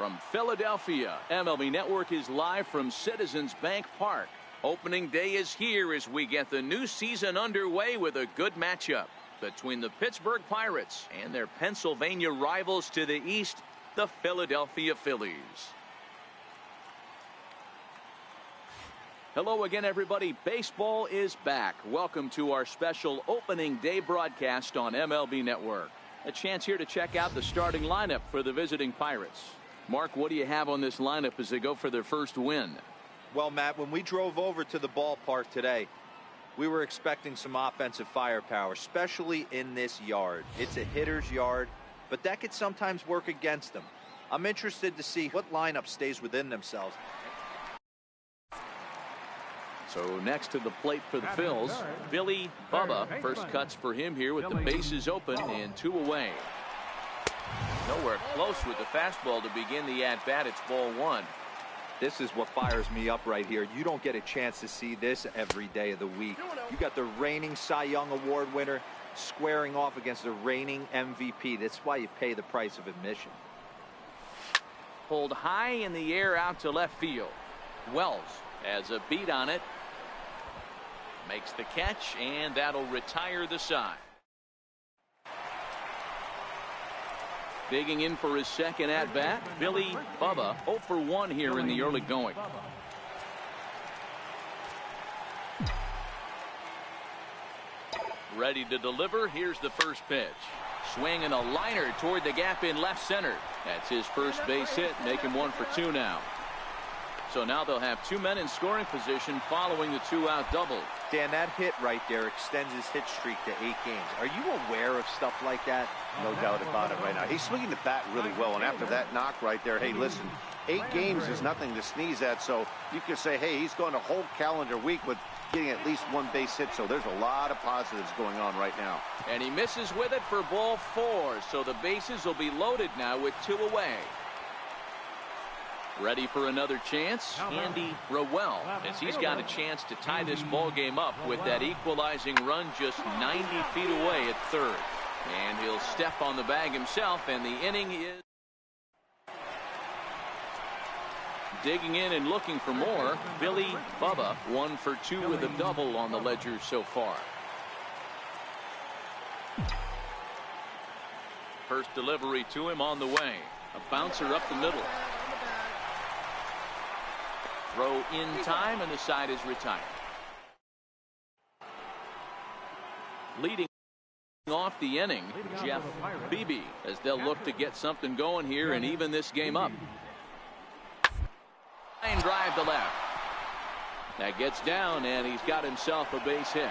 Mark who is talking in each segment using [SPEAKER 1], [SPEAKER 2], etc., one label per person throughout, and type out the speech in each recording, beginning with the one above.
[SPEAKER 1] From Philadelphia, MLB Network is live from Citizens Bank Park. Opening day is here as we get the new season underway with a good matchup between the Pittsburgh Pirates and their Pennsylvania rivals to the east, the Philadelphia Phillies. Hello again, everybody. Baseball is back. Welcome to our special opening day broadcast on MLB Network. A chance here to check out the starting lineup for the visiting Pirates. Mark, what do you have on this lineup as they go for their first win?
[SPEAKER 2] Well, Matt, when we drove over to the ballpark today, we were expecting some offensive firepower, especially in this yard. It's a hitter's yard, but that could sometimes work against them. I'm interested to see what lineup stays within themselves.
[SPEAKER 1] So next to the plate for the Phils, Billy Bubba. First cuts for him here with the bases open and 2 away. Nowhere close with the fastball to begin the at-bat. It's ball 1.
[SPEAKER 2] This is what fires me up right here. You don't get a chance to see this every day of the week. You got the reigning Cy Young Award winner squaring off against the reigning MVP. That's why you pay the price of admission.
[SPEAKER 1] Pulled high in the air out to left field. Wells has a beat on it. Makes the catch, and that'll retire the side. Digging in for his second at-bat, Billy Bubba, 0 for 1 here in the early going. Ready to deliver. Here's the first pitch. Swinging a liner toward the gap in left center. That's his first base hit, making 1 for 2 now. So now they'll have 2 men in scoring position following the 2-out double.
[SPEAKER 2] Dan, that hit right there extends his hit streak to 8 games. Are you aware of stuff like that?
[SPEAKER 3] No doubt about it right now. He's swinging the bat really well, and after that knock right there, hey, listen, 8 games is nothing to sneeze at, so you can say, hey, he's going a whole calendar week with getting at least 1 base hit, so there's a lot of positives going on right now.
[SPEAKER 1] And he misses with it for ball 4, so the bases will be loaded now with 2 away. Ready for another chance, Andy Rowell, as he's got a chance to tie this ball game up with that equalizing run just 90 feet away at third. And he'll step on the bag himself, and the inning is digging in and looking for more. Billy Bubba, 1 for 2 with a double on the ledger so far. First delivery to him on the way. A bouncer up the middle. Throw in time, and the side is retired. Leading off the inning, Jeff Beebe, as they'll look to get something going here and even this game up. Line drive to left. That gets down, and he's got himself a base hit.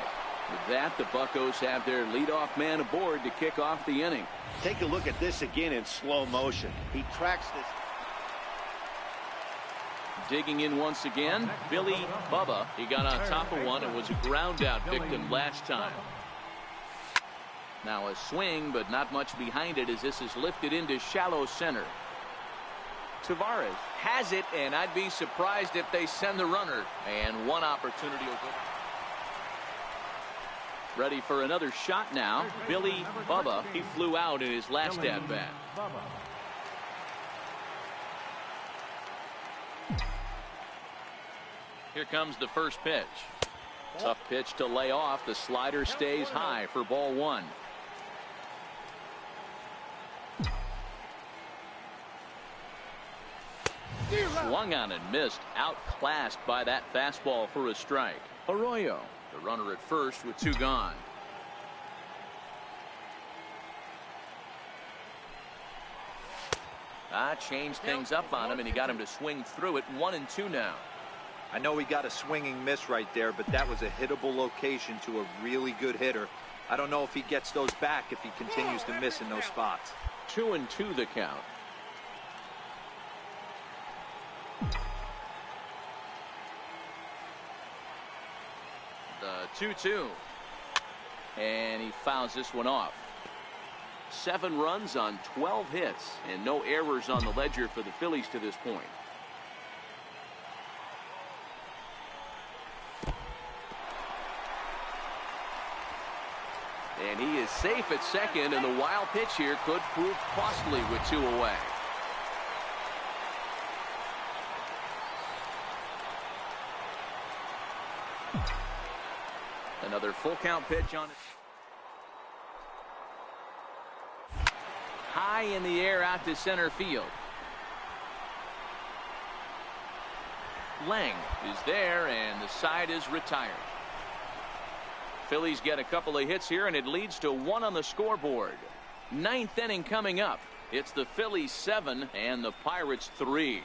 [SPEAKER 1] With that, the Buccos have their leadoff man aboard to kick off the inning.
[SPEAKER 3] Take a look at this again in slow motion. He tracks this.
[SPEAKER 1] Digging in once again, Billy Bubba. He got on top of one and was a ground out victim last time. Now a swing, but not much behind it as this is lifted into shallow center. Tavares has it, and I'd be surprised if they send the runner. And 1 opportunity will go. Ready for another shot now. Billy Bubba. He flew out in his last at bat. Here comes the first pitch. Tough pitch to lay off. The slider stays high for ball 1. Swung on and missed. Outclassed by that fastball for a strike. Arroyo, the runner at first with 2 gone. Changed things up on him, and he got him to swing through it. 1-2 now.
[SPEAKER 2] I know he got a swinging miss right there, but that was a hittable location to a really good hitter. I don't know if he gets those back if he continues to miss in those spots.
[SPEAKER 1] 2-2 the count. The 2-2. And he fouls this one off. 7 runs on 12 hits, and no errors on the ledger for the Phillies to this point. And he is safe at second, and the wild pitch here could prove costly with 2 away. Another full count pitch on it. High in the air out to center field. Lang is there, and the side is retired. Phillies get a couple of hits here, and it leads to 1 on the scoreboard. 9th inning coming up. It's the Phillies 7 and the Pirates 3.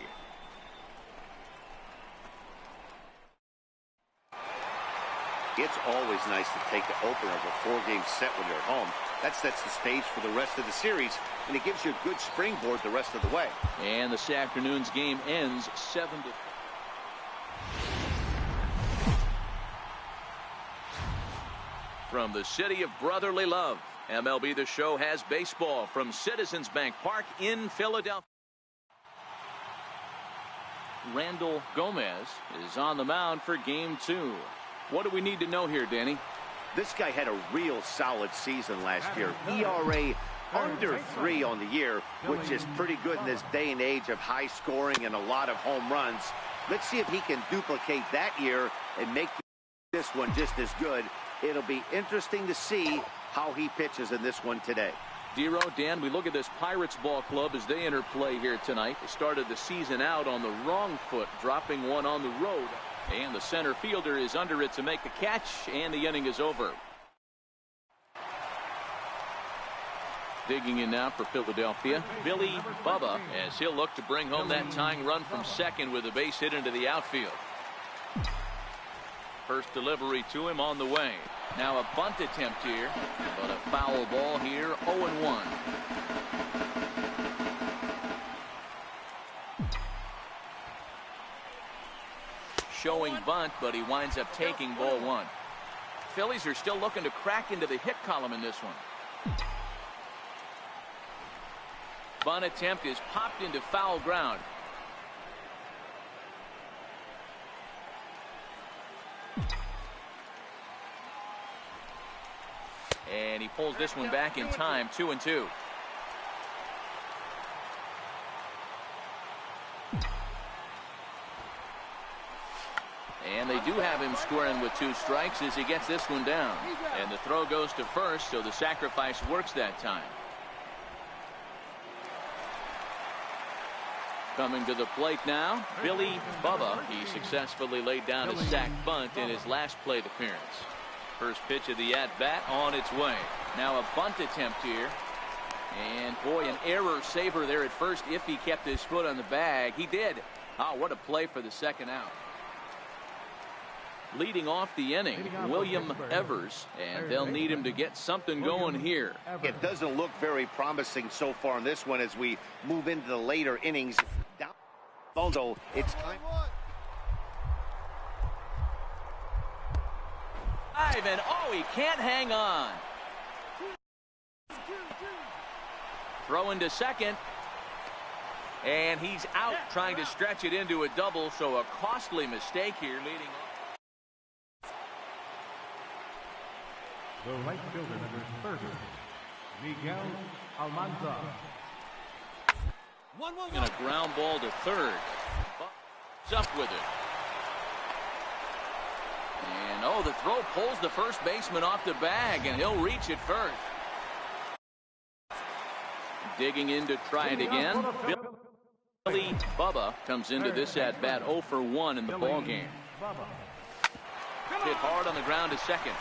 [SPEAKER 3] It's always nice to take the opener of a 4-game set when you're at home. That sets the stage for the rest of the series, and it gives you a good springboard the rest of the way.
[SPEAKER 1] And this afternoon's game ends 7-3. From the city of brotherly love, MLB The Show has baseball from Citizens Bank Park in Philadelphia. Randall Gomez is on the mound for game 2. What do we need to know here, Danny?
[SPEAKER 3] This guy had a real solid season last year. ERA under 3 on the year, which is pretty good in this day and age of high scoring and a lot of home runs. Let's see if he can duplicate that year and make this one just as good. It'll be interesting to see how he pitches in this one today.
[SPEAKER 1] Dero, Dan, we look at this Pirates ball club as they enter play here tonight. They started the season out on the wrong foot, dropping one on the road. And the center fielder is under it to make the catch, and the inning is over. Digging in now for Philadelphia, Billy Bubba, as he'll look to bring home that tying run from second with a base hit into the outfield. First delivery to him on the way. Now a bunt attempt here, but a foul ball here, 0-1. Showing bunt, but he winds up taking ball 1. Phillies are still looking to crack into the hit column in this one. Bunt attempt is popped into foul ground. And he pulls this one back in time, 2-2. And they do have him squaring with 2 strikes as he gets this one down. And the throw goes to first, so the sacrifice works that time. Coming to the plate now, Billy Bubba. He successfully laid down a sac bunt in his last plate appearance. First pitch of the at-bat on its way. Now a bunt attempt here. And boy, an error saver there at first if he kept his foot on the bag. He did. Oh, what a play for the second out. Leading off the inning, William Evers, and they'll need him to get something going here.
[SPEAKER 3] It doesn't look very promising so far in this one as we move into the later innings. Down, although it's time.
[SPEAKER 1] And oh, he can't hang on. Throw into second. And he's out trying to stretch it into a double, so a costly mistake here leading off.
[SPEAKER 4] The right fielder, number 30, Miguel Almanza.
[SPEAKER 1] And a ground ball to third. Buck's up with it. And oh, the throw pulls the first baseman off the bag, and he'll reach it first. Digging in to try it again. Billy Bubba comes into this at bat 0 for 1 in the ball game. Hit hard on the ground to second.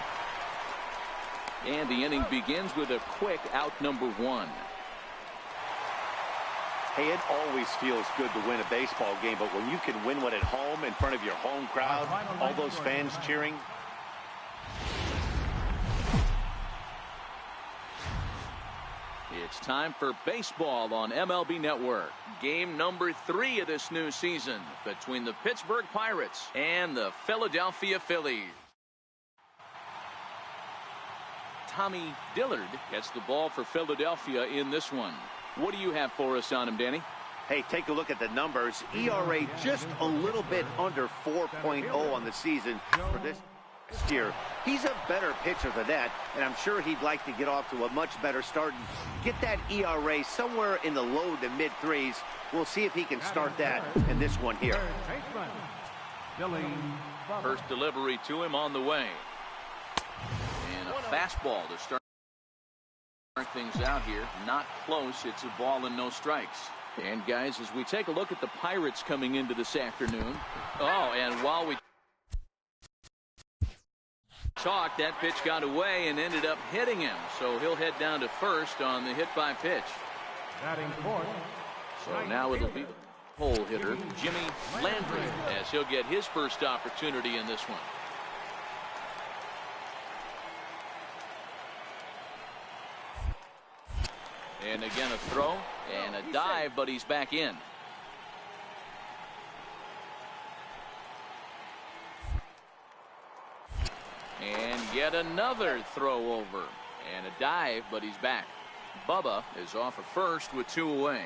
[SPEAKER 1] And the inning begins with a quick out number 1.
[SPEAKER 3] Hey, it always feels good to win a baseball game, but when you can win one at home in front of your home crowd, all those fans cheering.
[SPEAKER 1] It's time for baseball on MLB Network. Game number 3 of this new season between the Pittsburgh Pirates and the Philadelphia Phillies. Tommy Dillard gets the ball for Philadelphia in this one. What do you have for us on him, Danny?
[SPEAKER 3] Hey, take a look at the numbers. ERA just a little bit under 4.0 on the season for this year. He's a better pitcher than that, and I'm sure he'd like to get off to a much better start and get that ERA somewhere in the low to mid 3s. We'll see if he can start that in this one here.
[SPEAKER 1] First delivery to him on the way. fastball to start things out here. Not close. It's a ball and no strikes. And guys, as we take a look at the Pirates coming into this afternoon. Oh, and while we talked, that pitch got away and ended up hitting him. So he'll head down to first on the hit by pitch. So now it'll be the hole hitter, Jimmy Landry, as he'll get his first opportunity in this one. And again a throw and a dive, but he's back in. And yet another throw over and a dive, but he's back. Bubba is off at first with 2 away.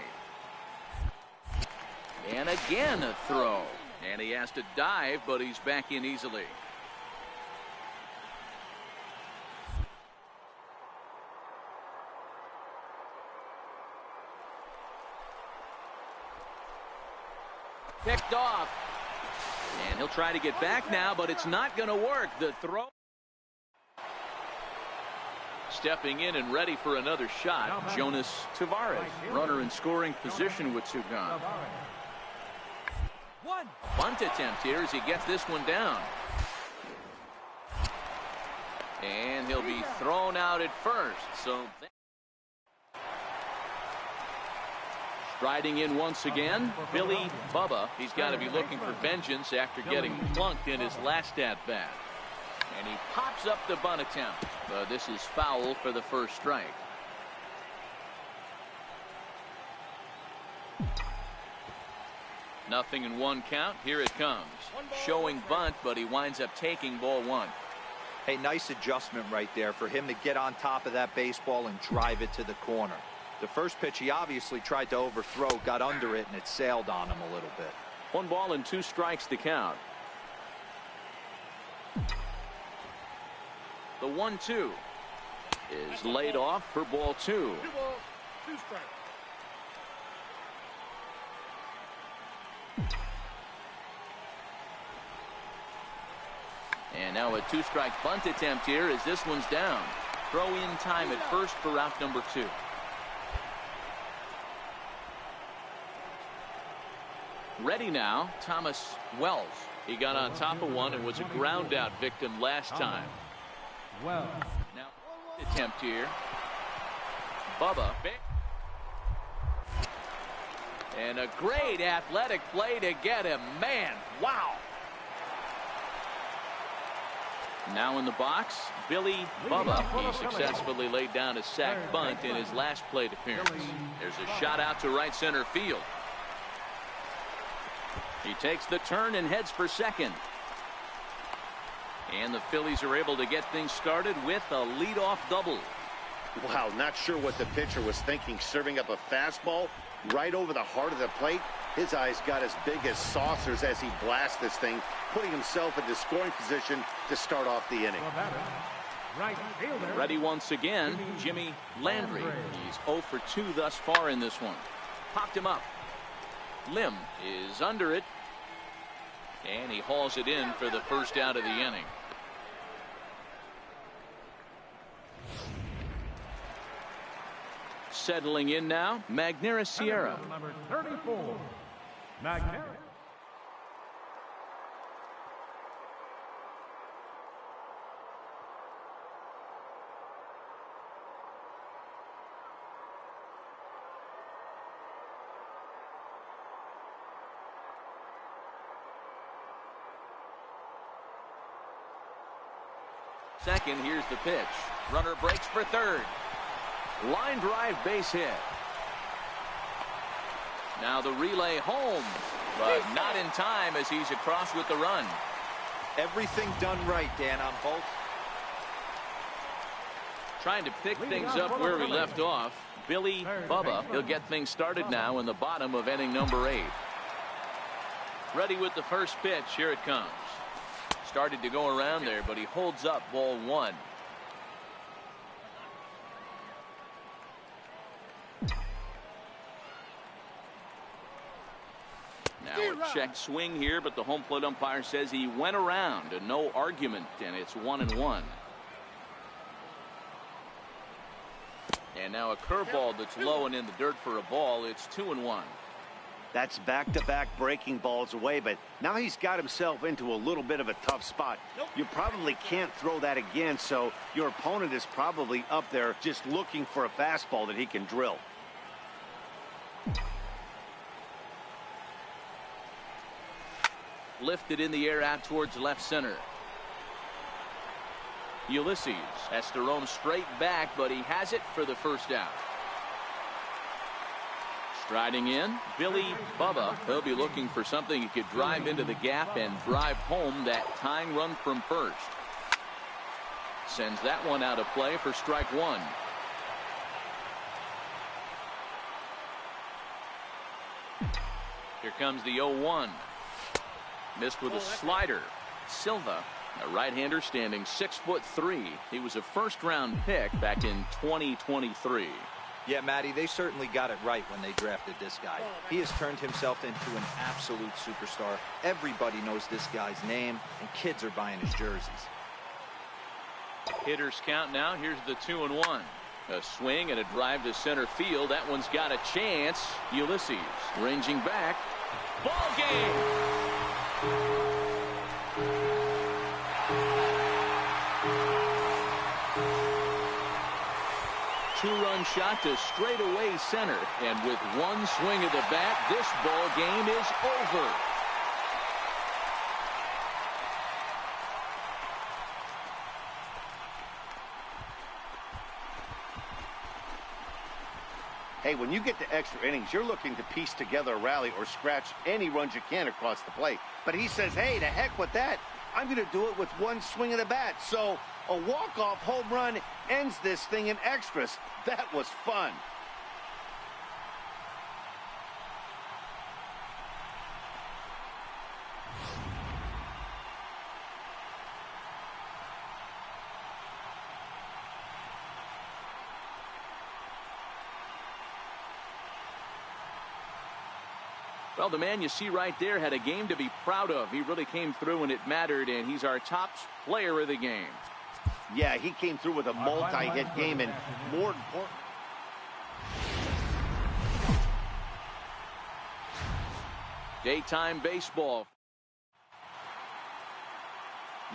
[SPEAKER 1] And again a throw, and he has to dive, but he's back in easily. Picked off, and he'll try to get back now, but it's not going to work. The throw. Stepping in and ready for another shot, Jonas Tavares, runner in scoring position with 2 gone. Bunt attempt here as he gets this one down. And he'll be thrown out at first. So striding in once again, Billy Bubba. He's got to be looking for vengeance after getting plunked in his last at-bat. And he pops up the bunt attempt. But this is foul for the first strike. Nothing in 1 count. Here it comes. Showing bunt, but he winds up taking ball 1.
[SPEAKER 2] Hey, nice adjustment right there for him to get on top of that baseball and drive it to the corner. The first pitch he obviously tried to overthrow, got under it, and it sailed on him a little bit.
[SPEAKER 1] 1 ball and 2 strikes to count. The 1-2 is laid off for ball 2.
[SPEAKER 5] 2 balls, 2 strikes.
[SPEAKER 1] And now a 2-strike bunt attempt here as this one's down. Throw in time at first for out number 2. Ready now, Thomas Wells. He got on top of one and was a ground out victim last time.
[SPEAKER 4] Well,
[SPEAKER 1] now attempt here. Bubba. And a great athletic play to get him. Man, wow. Now in the box, Billy Bubba. He successfully laid down a sac bunt in his last plate appearance. There's a shot out to right center field. He takes the turn and heads for second. And the Phillies are able to get things started with a leadoff double.
[SPEAKER 3] Wow, not sure what the pitcher was thinking, serving up a fastball right over the heart of the plate. His eyes got as big as saucers as he blasts this thing, putting himself into scoring position to start off the inning.
[SPEAKER 4] right fielder.
[SPEAKER 1] Ready once again, Jimmy Landry. He's 0 for 2 thus far in this one. Popped him up. Lim is under it. And he hauls it in for the first out of the inning. Settling in now, Magneuris Sierra.
[SPEAKER 4] Number 34, Magneuris.
[SPEAKER 1] Second, here's the pitch. Runner breaks for third. Line drive base hit. Now the relay home, but not in time as he's across with the run.
[SPEAKER 2] Everything done right, Dan, on both.
[SPEAKER 1] Trying to pick things up where we left off. Billy Bubba. He'll get things started now in the bottom of inning number 8. Ready with the first pitch. Here it comes. Started to go around there, but he holds up ball 1. Now a check swing here, but the home plate umpire says he went around. No argument, and it's 1-1. And now a curveball that's low and in the dirt for a ball. It's 2-1.
[SPEAKER 3] That's back-to-back breaking balls away, but now he's got himself into a little bit of a tough spot. You probably can't throw that again, so your opponent is probably up there just looking for a fastball that he can drill.
[SPEAKER 1] Lifted in the air out towards left center. Ulysses has to roam straight back, but he has it for the first out. Striding in, Billy Bubba. He'll be looking for something he could drive into the gap and drive home that tying run from first. Sends that one out of play for strike one. Here comes the 0-1. Missed with a slider. Silva, a right-hander standing 6'3". He was a first-round pick back in 2023.
[SPEAKER 2] Yeah, Matty, they certainly got it right when they drafted this guy. He has turned himself into an absolute superstar. Everybody knows this guy's name, and kids are buying his jerseys.
[SPEAKER 1] Hitters count now. Here's the 2-1. A swing and a drive to center field. That one's got a chance. Ulysses ranging back. Ball game. Two-run shot to straightaway center, and with one swing of the bat, this ball game is over.
[SPEAKER 3] Hey, when you get to extra innings, you're looking to piece together a rally or scratch any runs you can across the plate. But he says, hey, to heck with that. I'm going to do it with one swing of the bat. So a walk-off home run ends this thing in extras. That was fun.
[SPEAKER 1] Well, the man you see right there had a game to be proud of. He really came through when it mattered, and he's our top player of the game.
[SPEAKER 3] Yeah, he came through with a multi-hit game, and more important.
[SPEAKER 1] Daytime baseball.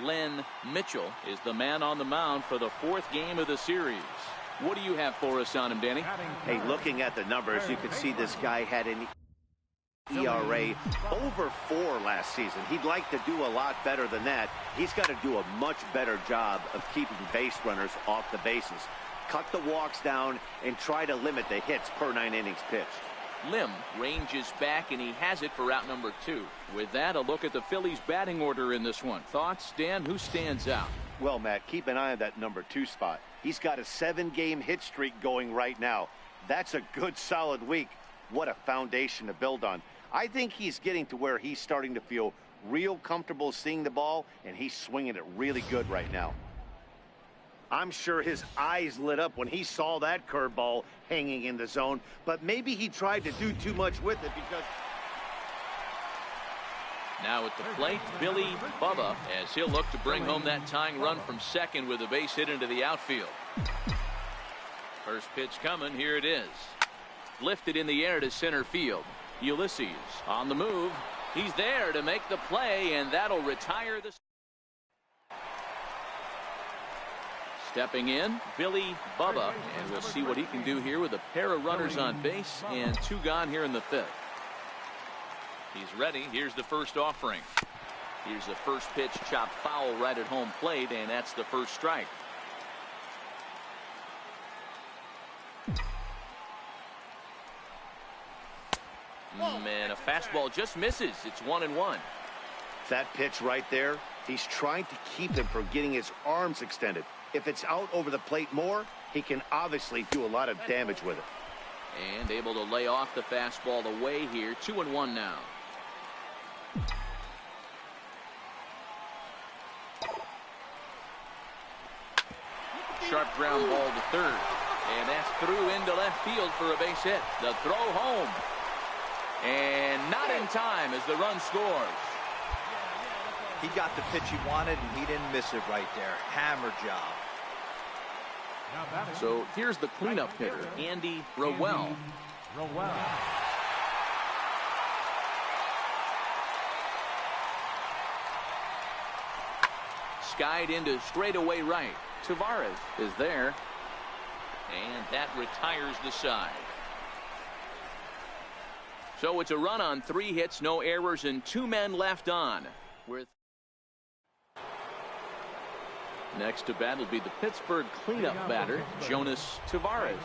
[SPEAKER 1] Len Mitchell is the man on the mound for the fourth game of the series. What do you have for us on him, Danny?
[SPEAKER 3] Hey, looking at the numbers, you can see this guy had an ERA over 4 last season. He'd like to do a lot better than that. He's got to do a much better job of keeping base runners off the bases. Cut the walks down and try to limit the hits per 9 innings pitched.
[SPEAKER 1] Lim ranges back, and he has it for out number 2. With that, a look at the Phillies batting order in this one. Thoughts, Dan? Who stands out?
[SPEAKER 3] Well, Matt, keep an eye on that number 2 spot. He's got a 7-game hit streak going right now. That's a good, solid week. What a foundation to build on. I think he's getting to where he's starting to feel real comfortable seeing the ball, and he's swinging it really good right now. I'm sure his eyes lit up when he saw that curveball hanging in the zone, but maybe he tried to do too much with it because...
[SPEAKER 1] Now at the plate, Billy Bubba, as he'll look to bring home that tying run from second with a base hit into the outfield. First pitch coming, here it is. Lifted in the air to center field. Ulysses on the move. He's there to make the play, and that'll retire the... Stepping in, Billy Bubba, and we'll see what he can do here with a pair of runners on base and 2 gone here in the 5th. He's ready. Here's the first offering. Here's the first pitch, chopped foul right at home plate, and that's the first strike. Man, a fastball just misses. It's 1-1.
[SPEAKER 3] That pitch right there, he's trying to keep him from getting his arms extended. If it's out over the plate more, he can obviously do a lot of damage with it.
[SPEAKER 1] And able to lay off the fastball away here. 2-1 now. Sharp ground ball to third. And that's through into left field for a base hit. The throw home. And not in time as the run scores.
[SPEAKER 2] He got the pitch he wanted, and he didn't miss it right there. Hammer job.
[SPEAKER 1] So here's the cleanup hitter, Andy Rowell. Skied into straightaway right. Tavares is there. And that retires the side. So it's a run on 3 hits, no errors, and 2 men left on. Next to bat will be the Pittsburgh cleanup batter, Jonas Tavares.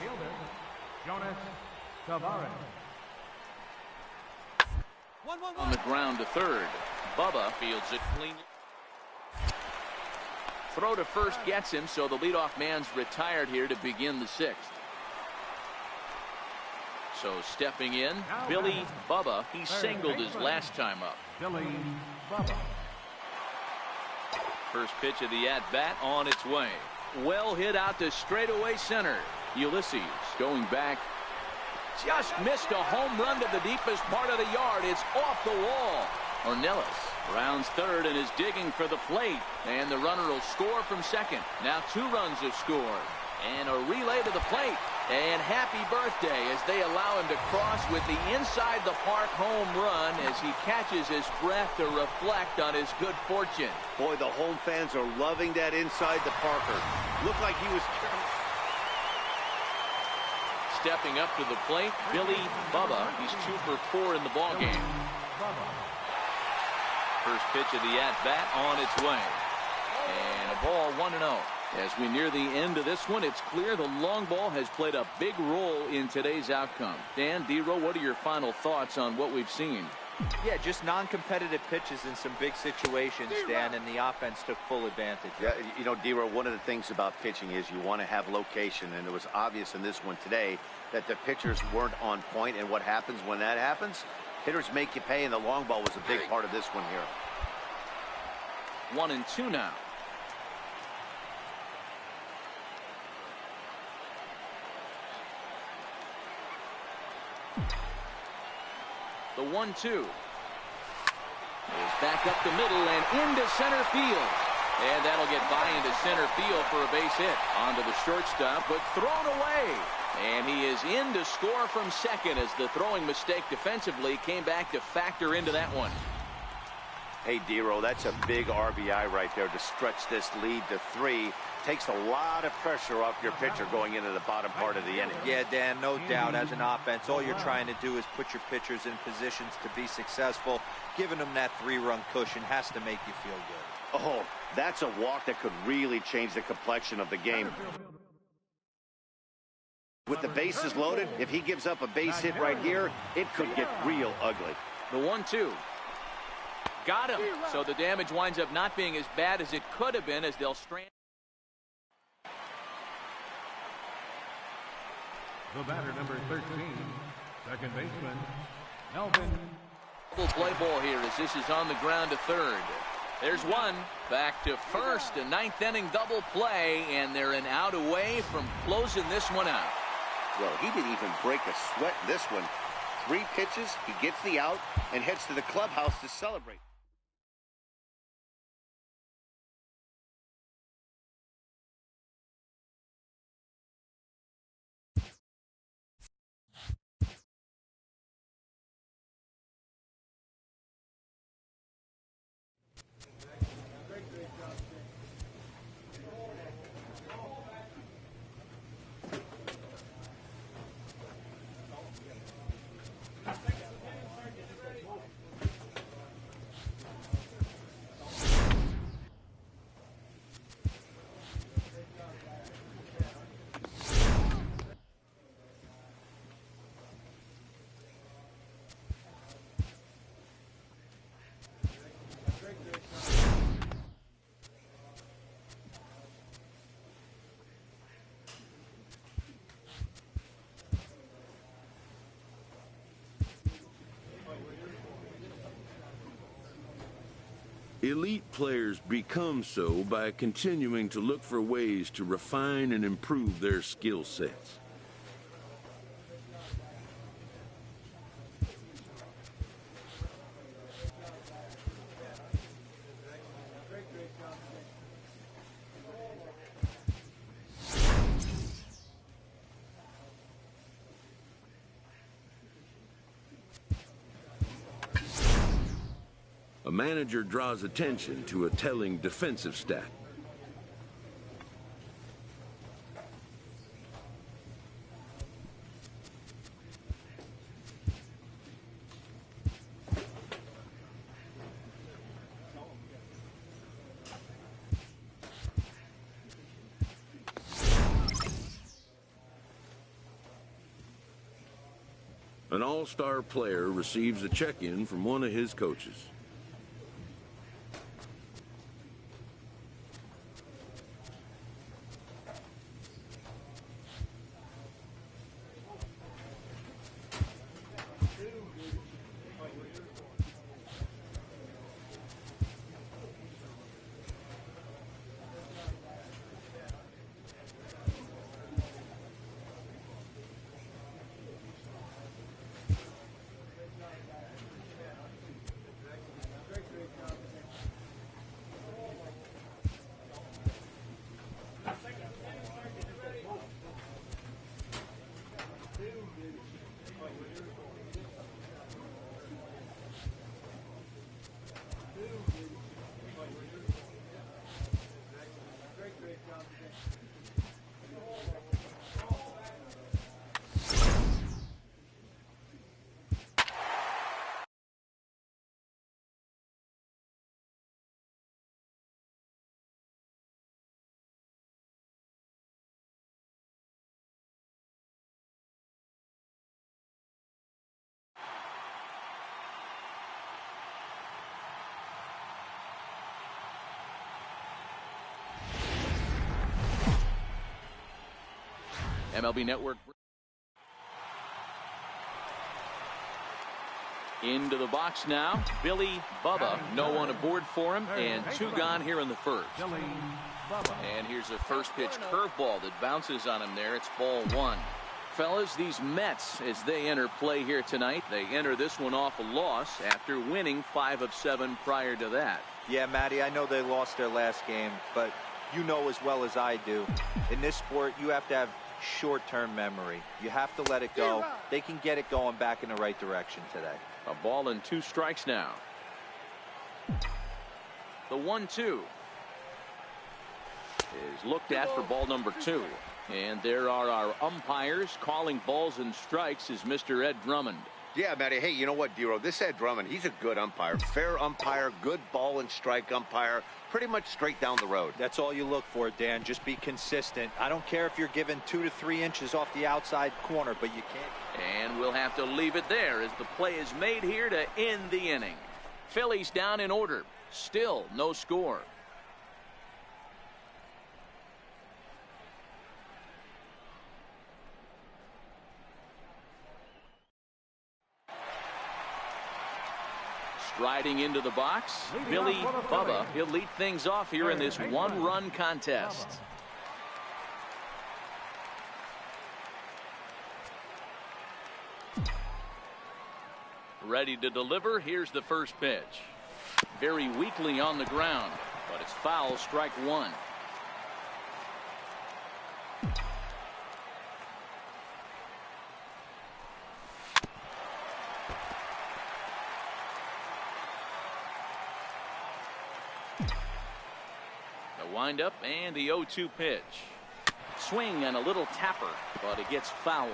[SPEAKER 1] On the ground to third. Bubba fields it clean. Throw to first gets him, so the leadoff man's retired here to begin the 6th. So stepping in, Billy Bubba. He singled his last time up. First pitch of the at-bat on its way. Well hit out to straightaway center. Ulysses going back. Just missed a home run to the deepest part of the yard. It's off the wall. Ornelas rounds third and is digging for the plate. And the runner will score from second. Now 2 runs have scored. And a relay to the plate. And happy birthday as they allow him to cross with the inside the park home run as he catches his breath to reflect on his good fortune.
[SPEAKER 3] Boy, the home fans are loving that inside the Parker. Looked like he was...
[SPEAKER 1] Stepping up to the plate, Billy Bubba. He's 2 for 4 in the ballgame. First pitch of the at-bat on its way. And a ball 1-0. As we near the end of this one, it's clear the long ball has played a big role in today's outcome. Dan, D-Row, what are your final thoughts on what we've seen?
[SPEAKER 2] Yeah, just non-competitive pitches in some big situations, Dan, and the offense took full advantage.
[SPEAKER 3] Yeah, you know, D-Row, one of the things about pitching is you want to have location, and it was obvious in this one today that the pitchers weren't on point, and what happens when that happens? Hitters make you pay, and the long ball was a big part of this one here.
[SPEAKER 1] 1-2 now. The 1-2 is back up the middle and into center field. And that'll get by into center field for a base hit. Onto the shortstop, but thrown away. And he is in to score from second as the throwing mistake defensively came back to factor into that one.
[SPEAKER 3] Hey, D-Row, that's a big RBI right there to stretch this lead to 3. Takes a lot of pressure off your pitcher going into the bottom part of the inning.
[SPEAKER 2] Yeah, Dan, no doubt. As an offense, all you're trying to do is put your pitchers in positions to be successful. Giving them that 3-run cushion has to make you feel good.
[SPEAKER 3] Oh, that's a walk that could really change the complexion of the game. With the bases loaded, if he gives up a base hit right here, it could get real ugly.
[SPEAKER 1] The 1-2. Got him. So the damage winds up not being as bad as it could have been as they'll strand.
[SPEAKER 4] The batter, number 13, second baseman, Melvin.
[SPEAKER 1] Double play ball here as this is on the ground to third. There's one. Back to first. A 9th inning double play, and they're an out away from closing this one out.
[SPEAKER 3] Well, he didn't even break a sweat in this one. 3 pitches, he gets the out, and heads to the clubhouse to celebrate.
[SPEAKER 6] Elite players become so by continuing to look for ways to refine and improve their skill sets. a manager draws attention to a telling defensive stat. An all-star player receives a check-in from one of his coaches.
[SPEAKER 1] MLB Network. Into the box now, Billy Bubba. No one aboard for him, and two gone here in the first. And here's a first pitch curveball that bounces on him there. It's ball one. Fellas, these Mets, as they enter play here tonight, they enter this one off a loss after winning 5 of 7 prior to that.
[SPEAKER 2] Yeah, Matty, I know they lost their last game, but you know as well as I do, in this sport, you have to have short-term memory. You have to let it go. They can get it going back in the right direction today.
[SPEAKER 1] A ball and 2 strikes now. The 1-2 is looked at for ball number 2. And there are our umpires calling balls and strikes is Mr. Ed Drummond.
[SPEAKER 3] Yeah, Matty. Hey, you know what, Dero? This Ed Drummond, he's a good umpire. Fair umpire, good ball and strike umpire. Pretty much straight down the road.
[SPEAKER 2] That's all you look for, Dan. Just be consistent. I don't care if you're given 2 to 3 inches off the outside corner, but you can't.
[SPEAKER 1] And we'll have to leave it there as the play is made here to end the inning. Phillies down in order. Still no score. Striding into the box, Billy Bubba. He'll lead things off here in this one-run contest. Ready to deliver. Here's the first pitch. Very weakly on the ground, but it's foul, strike one. Windup and the 0-2 pitch. Swing and a little tapper, but it gets foul.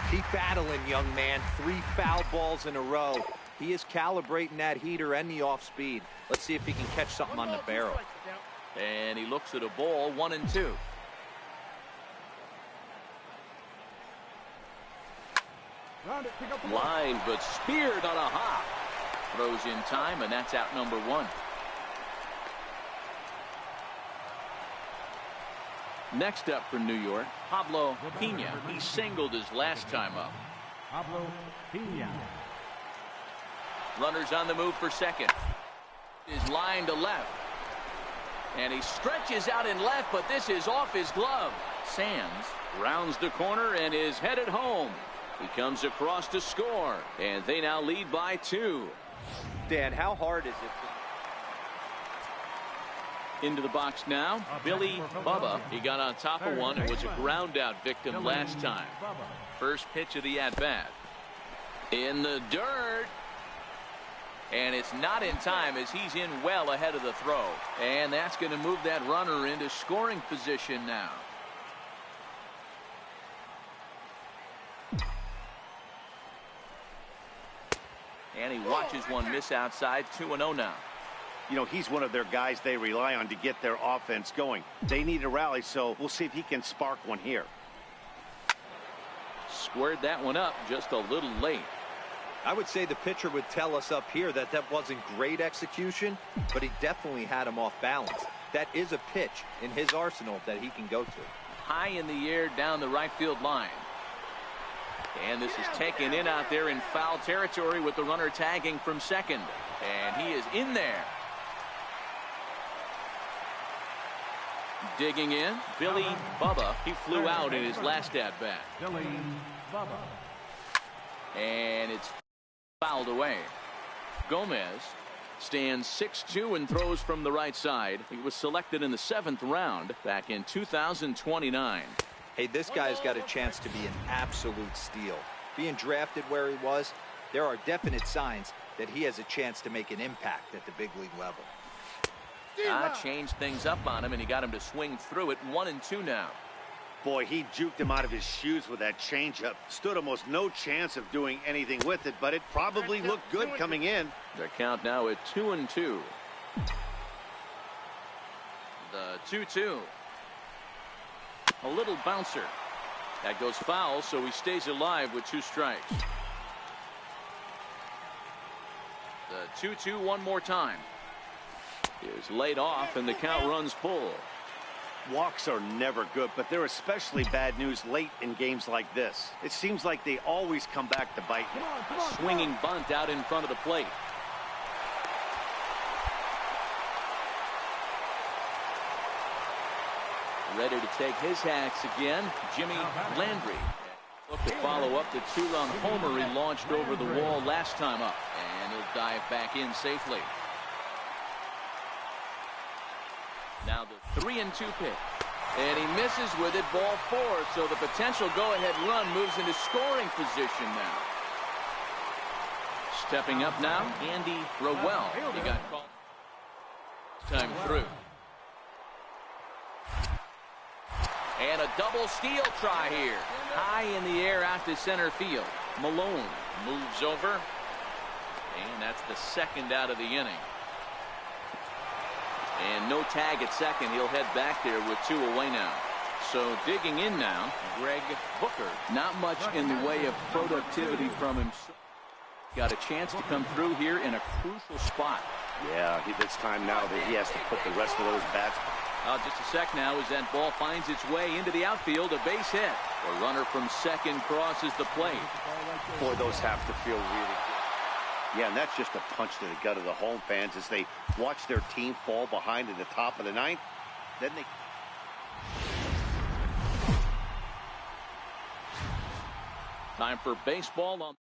[SPEAKER 2] Keep battling, young man. 3 foul balls in a row. He is calibrating that heater and the off speed. Let's see if he can catch something on the barrel.
[SPEAKER 1] And he looks at a ball, 1-2. Line, but speared on a hop. Throws in time, and that's out number 1. Next up for New York, Pablo Pena. He singled his last time up.
[SPEAKER 4] Pablo Pena.
[SPEAKER 1] Runners on the move for second. Is line to left. And he stretches out in left, but this is off his glove. Sands rounds the corner and is headed home. He comes across to score, and they now lead by 2.
[SPEAKER 2] Dan, how hard is it?
[SPEAKER 1] Into the box now, Billy Bubba. He got on top of one and was a ground out victim last time. First pitch of the at-bat. In the dirt. And it's not in time as he's in well ahead of the throw. And that's going to move that runner into scoring position now. And he watches one miss outside. 2-0 now.
[SPEAKER 3] You know, he's one of their guys they rely on to get their offense going. They need a rally, so we'll see if he can spark one here.
[SPEAKER 1] Squared that one up just a little late.
[SPEAKER 2] I would say the pitcher would tell us up here that that wasn't great execution, but he definitely had him off balance. That is a pitch in his arsenal that he can go to.
[SPEAKER 1] High in the air down the right field line. And this is taken in out there in foul territory with the runner tagging from second. And he is in there. Digging in, Billy Bubba. He flew out in his last at-bat.
[SPEAKER 4] Billy Bubba.
[SPEAKER 1] And it's fouled away. Gomez stands 6'2" and throws from the right side. He was selected in the 7th round back in 2029.
[SPEAKER 2] Hey, this guy's got a chance to be an absolute steal. Being drafted where he was, there are definite signs that he has a chance to make an impact at the big league level.
[SPEAKER 1] Changed things up on him, and he got him to swing through it. 1-2 now.
[SPEAKER 3] Boy, he juked him out of his shoes with that changeup. Stood almost no chance of doing anything with it, but it probably looked good coming in.
[SPEAKER 1] The count now at 2-2. The 2-2. A little bouncer. That goes foul, so he stays alive with 2 strikes. The 2-2 one more time. Is laid off, and the count runs full.
[SPEAKER 3] Walks are never good, but they're especially bad news late in games like this. It seems like they always come back to bite you.
[SPEAKER 1] A swinging bunt out in front of the plate. Ready to take his hacks again, Jimmy Landry. Look to follow up the 2-run homer he launched over the wall last time up. And he'll dive back in safely. Now the 3-2 pitch. And he misses with it, ball 4. So the potential go-ahead run moves into scoring position now. Stepping up now, Andy Rowell. He got called time through. And a double steal try here. High in the air out to center field. Malone moves over. And that's the 2nd out of the inning. And no tag at second. He'll head back there with 2 away now. So digging in now, Greg Booker. Not much in the way of productivity from him. Got a chance to come through here in a crucial spot.
[SPEAKER 3] Yeah, it's time now that he has to put the rest of those bats.
[SPEAKER 1] Just a sec now as that ball finds its way into the outfield. A base hit. The runner from second crosses the plate.
[SPEAKER 3] Boy, those have to feel really good. Yeah, and that's just a punch to the gut of the home fans as they watch their team fall behind in the top of the 9th. Then they...
[SPEAKER 1] Time for baseball on.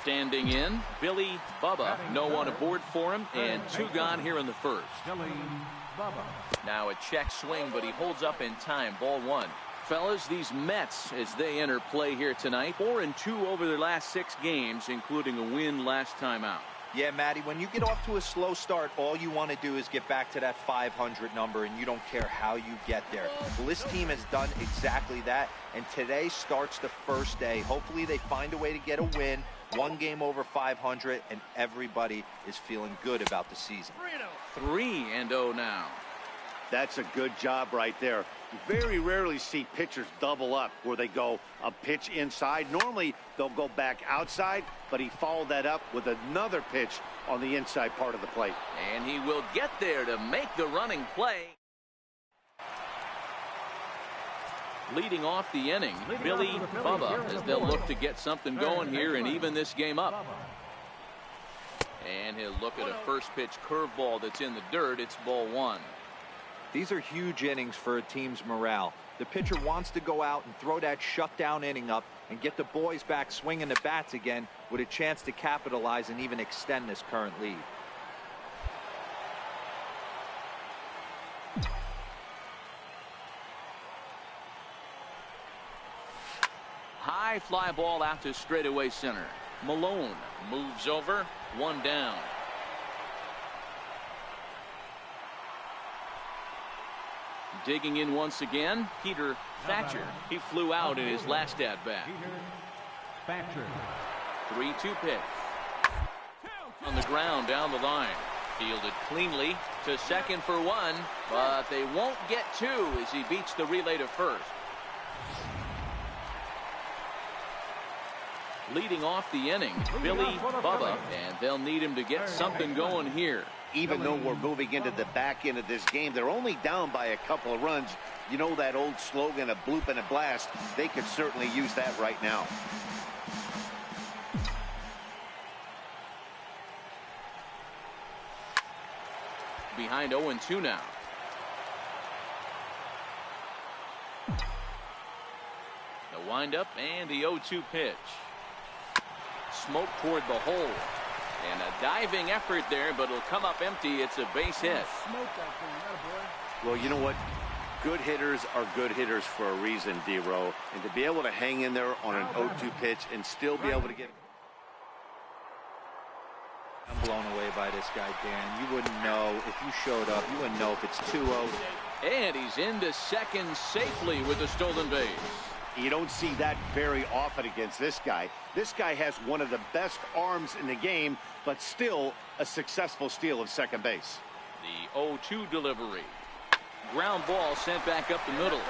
[SPEAKER 1] Standing in, Billy Bubba. No one aboard for him, and 2 gone here in the 1st.
[SPEAKER 4] Billy Bubba.
[SPEAKER 1] Now a check swing, but he holds up in time. Ball 1. Fellas, these Mets, as they enter play here tonight, 4-2 over their last 6 games, including a win last time out.
[SPEAKER 2] Yeah, Matty, when you get off to a slow start, all you want to do is get back to that 500 number, and you don't care how you get there. Well, this team has done exactly that, and today starts the first day. Hopefully they find a way to get a win, 1 game over 500, and everybody is feeling good about the season.
[SPEAKER 1] 3-0 now.
[SPEAKER 3] That's a good job right there. You very rarely see pitchers double up where they go a pitch inside. Normally they'll go back outside, but he followed that up with another pitch on the inside part of the plate.
[SPEAKER 1] And he will get there to make the running play. Leading off the inning, Billy Bubba, as they'll look to get something going here and even this game up. And he'll look at a first pitch curveball that's in the dirt. It's ball 1.
[SPEAKER 2] These are huge innings for a team's morale. The pitcher wants to go out and throw that shutdown inning up and get the boys back swinging the bats again with a chance to capitalize and even extend this current lead.
[SPEAKER 1] High fly ball out to straightaway center. Malone moves over. One down. Digging in once again, Peter Thatcher. He flew out in his last at-bat. 3-2 pitch. On the ground down the line. Fielded cleanly to second for one, but they won't get two as he beats the relay to first. Leading off the inning, Billy Bubba, and they'll need him to get something going here.
[SPEAKER 3] Even though we're moving into the back end of this game, they're only down by a couple of runs. You know that old slogan, a bloop and a blast. They could certainly use that right now.
[SPEAKER 1] Behind 0-2 now. The windup and the 0-2 pitch. Smoke toward the hole. And a diving effort there, but it'll come up empty. It's a base hit.
[SPEAKER 3] Well, you know what? Good hitters are good hitters for a reason, D-Row. And to be able to hang in there on an 0-2 pitch and still be able to get...
[SPEAKER 2] I'm blown away by this guy, Dan. You wouldn't know if you showed up. You wouldn't know if it's 2-0.
[SPEAKER 1] And he's into second safely with the stolen base.
[SPEAKER 3] You don't see that very often against this guy. This guy has one of the best arms in the game, but still a successful steal of second base.
[SPEAKER 1] The 0-2 delivery. Ground ball sent back up the middle.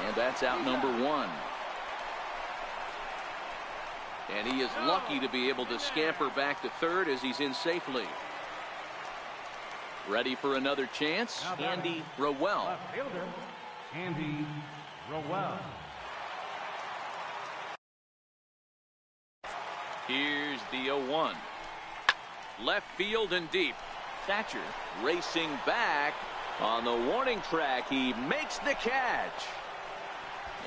[SPEAKER 1] And that's out number one. And he is lucky to be able to scamper back to third as he's in safely. Ready for another chance, Andy Rowell.
[SPEAKER 4] Andy Rowell.
[SPEAKER 1] Here's the 0-1. Left field and deep. Thatcher racing back on the warning track. He makes the catch.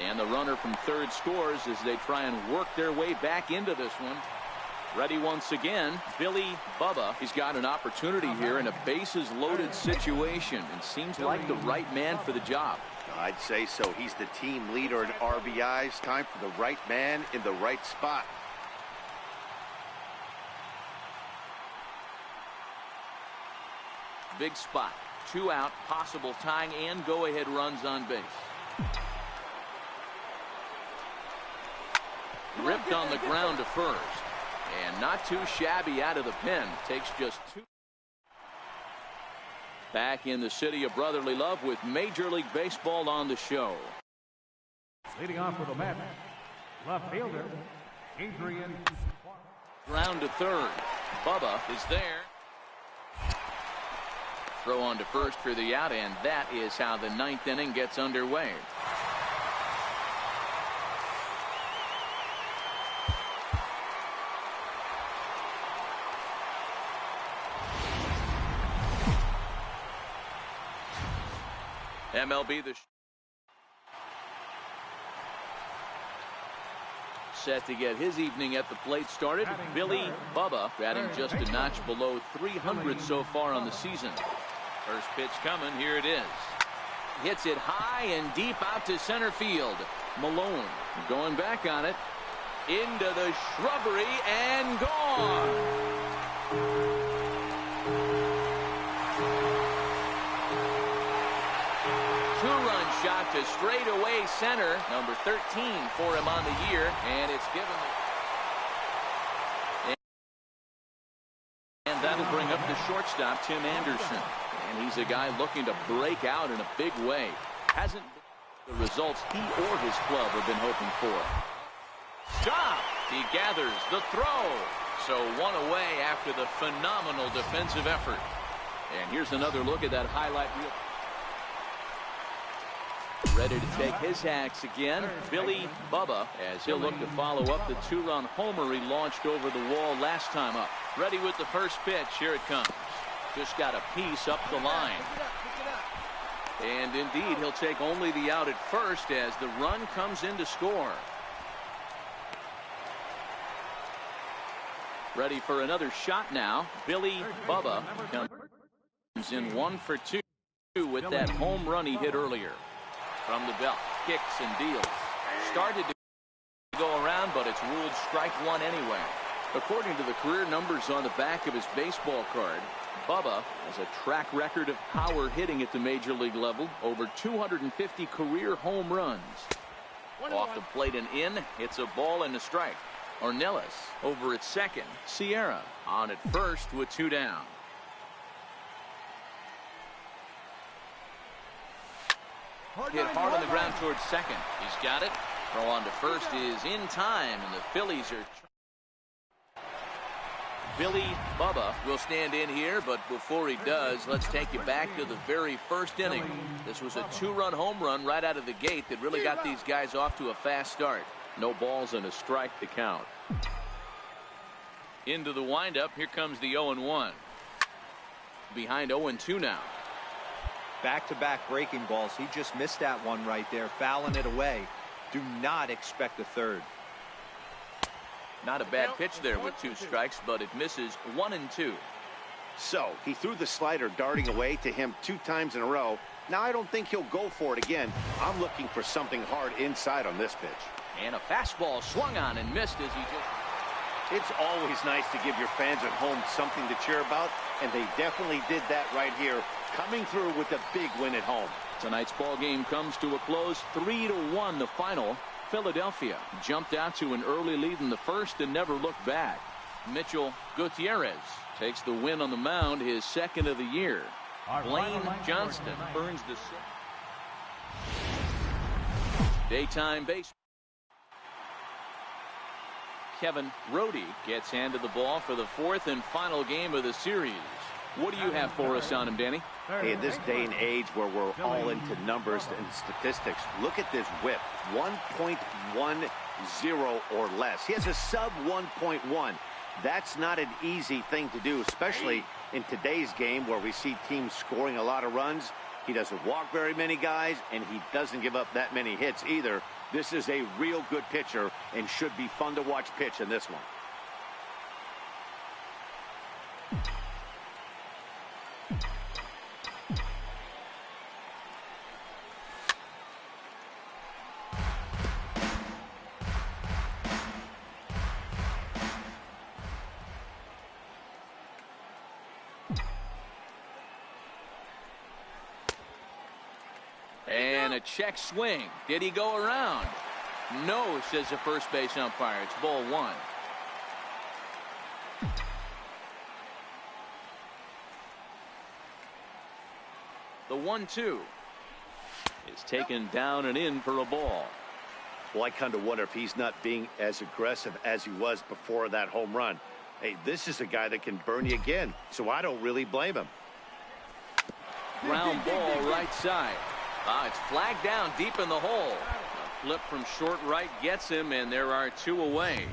[SPEAKER 1] And the runner from third scores as they try and work their way back into this one. Ready once again, Billy Bubba. He's got an opportunity here in a bases loaded situation and seems like the right man for the job.
[SPEAKER 3] I'd say so. He's the team leader in RBIs. Time for the right man in the right spot.
[SPEAKER 1] Big spot. 2 out, possible tying and go-ahead runs on base. Ripped on the ground to first. And not too shabby out of the pen. Takes just 2. Back in the city of brotherly love with Major League Baseball on the show.
[SPEAKER 4] Leading off with the bat, left fielder, Adrian.
[SPEAKER 1] Ground to third. Bubba is there. Throw on to first for the out, and that is how the 9th inning gets underway. MLB set to get his evening at the plate started. Billy Bubba batting just a notch below 300 so far on the season. First pitch coming. Here it is. Hits it high and deep out to center field. Malone going back on it. Into the shrubbery and gone. Two-run shot to straightaway center. Number 13 for him on the year. And it's given. And that'll bring up the shortstop, Tim Anderson. And he's a guy looking to break out in a big way. Hasn't been the results he or his club have been hoping for. Stop! He gathers the throw. So one away after the phenomenal defensive effort. And here's another look at that highlight reel. Ready to take his hacks again, Billy Bubba, as he'll look to follow up the 2-run homer he launched over the wall last time up. Ready with the first pitch. Here it comes. Just got a piece up the line. And indeed, he'll take only the out at first as the run comes in to score. Ready for another shot now. Billy Bubba comes in 1 for 2 with that home run he hit earlier. From the belt, kicks and deals. Started to go around, but it's ruled strike one anyway. According to the career numbers on the back of his baseball card, Bubba has a track record of power hitting at the major league level. Over 250 career home runs. Off the plate and in. It's a ball and a strike. Ornelas over at second. Sierra on at first with 2 down. Hit hard on the ground towards second. He's got it. Throw on to first is in time, and the Phillies are. Billy Bubba will stand in here, but before he does, let's take you back to the very first inning. This was a 2-run home run right out of the gate that really got these guys off to a fast start. No balls and a strike to count. Into the windup. Here comes the 0-1. Behind 0-2 now.
[SPEAKER 2] Back-to-back breaking balls. He just missed that one right there, fouling it away. Do not expect a third.
[SPEAKER 1] Not a bad pitch there with 2 strikes, but it misses 1-2.
[SPEAKER 3] So he threw the slider darting away to him 2 times in a row. Now I don't think he'll go for it again. I'm looking for something hard inside on this pitch.
[SPEAKER 1] And a fastball swung on and missed as he just.
[SPEAKER 3] It's always nice to give your fans at home something to cheer about, and they definitely did that right here, coming through with a big win at home.
[SPEAKER 1] Tonight's ball game comes to a close. 3-1 the final. Philadelphia jumped out to an early lead in the first and never looked back. Mitchell Gutierrez takes the win on the mound, his second of the year. Blaine Johnston earns the daytime base. Kevin Rhodey gets handed the ball for the 4th and final game of the series. What do you have for us on him, Danny?
[SPEAKER 3] Hey, in this day and age where we're all into numbers and statistics, look at this whip. 1.10 or less. He has a sub 1.1. That's not an easy thing to do, especially in today's game where we see teams scoring a lot of runs. He doesn't walk very many guys, and he doesn't give up that many hits either. This is a real good pitcher and should be fun to watch pitch in this one.
[SPEAKER 1] And a check swing. Did he go around? No, says the first base umpire. It's ball 1. The 1-2 is taken down and in for a ball.
[SPEAKER 3] Well, I kind of wonder if he's not being as aggressive as he was before that home run. Hey, this is a guy that can burn you again, so I don't really blame him.
[SPEAKER 1] Ground ball right side. It's flagged down deep in the hole. A flip from short right gets him, and there are 2 away.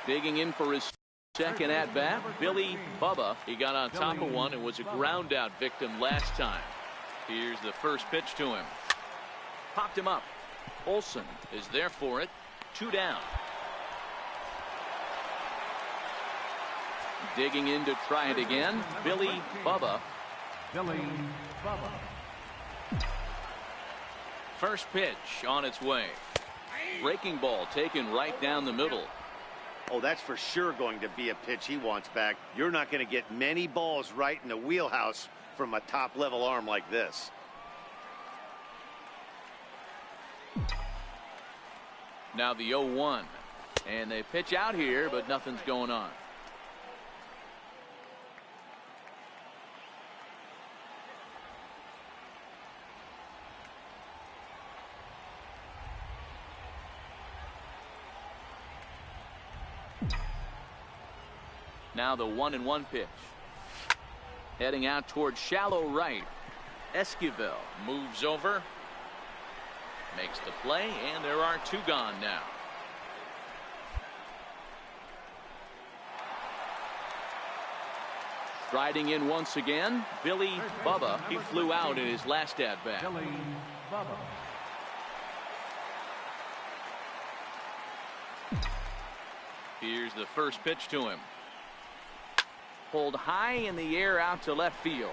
[SPEAKER 1] Digging in for his second at bat, Billy Bubba. He got on top of one and was a ground out victim last time. Here's the first pitch to him. Popped him up. Olson is there for it. 2 down. Digging in to try it again, Billy Bubba. First pitch on its way. Breaking ball taken right down the middle.
[SPEAKER 3] Oh, that's for sure going to be a pitch he wants back. You're not going to get many balls right in the wheelhouse from a top-level arm like this.
[SPEAKER 1] Now the 0-1. And they pitch out here, but nothing's going on. Now the 1-1 pitch. Heading out towards shallow right. Esquivel moves over. Makes the play, and there are 2 gone now. Striding in once again, Billy Bubba. He flew out in his last at bat. Here's the first pitch to him. Pulled high in the air out to left field.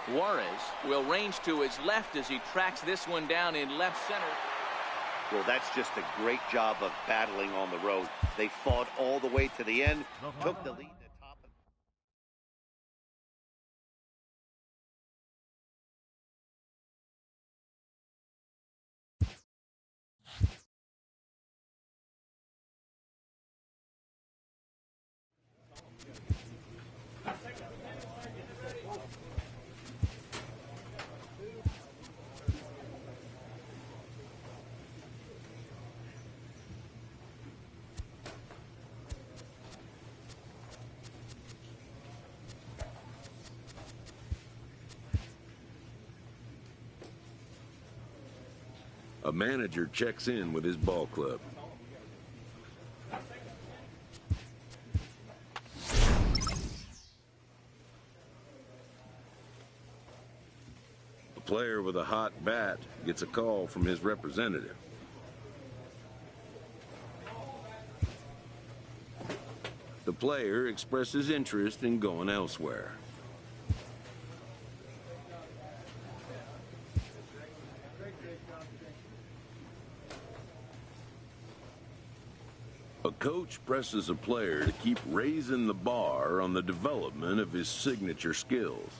[SPEAKER 1] Juarez will range to his left as he tracks this one down in left center.
[SPEAKER 3] Well, that's just a great job of battling on the road. They fought all the way to the end, took the lead.
[SPEAKER 6] A manager checks in with his ball club. A player with a hot bat gets a call from his representative. The player expresses interest in going elsewhere. A coach presses a player to keep raising the bar on the development of his signature skills.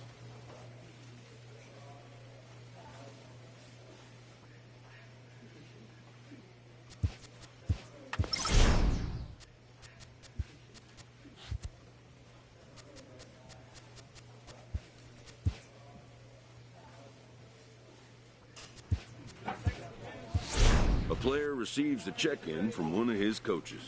[SPEAKER 6] A player receives a check-in from one of his coaches.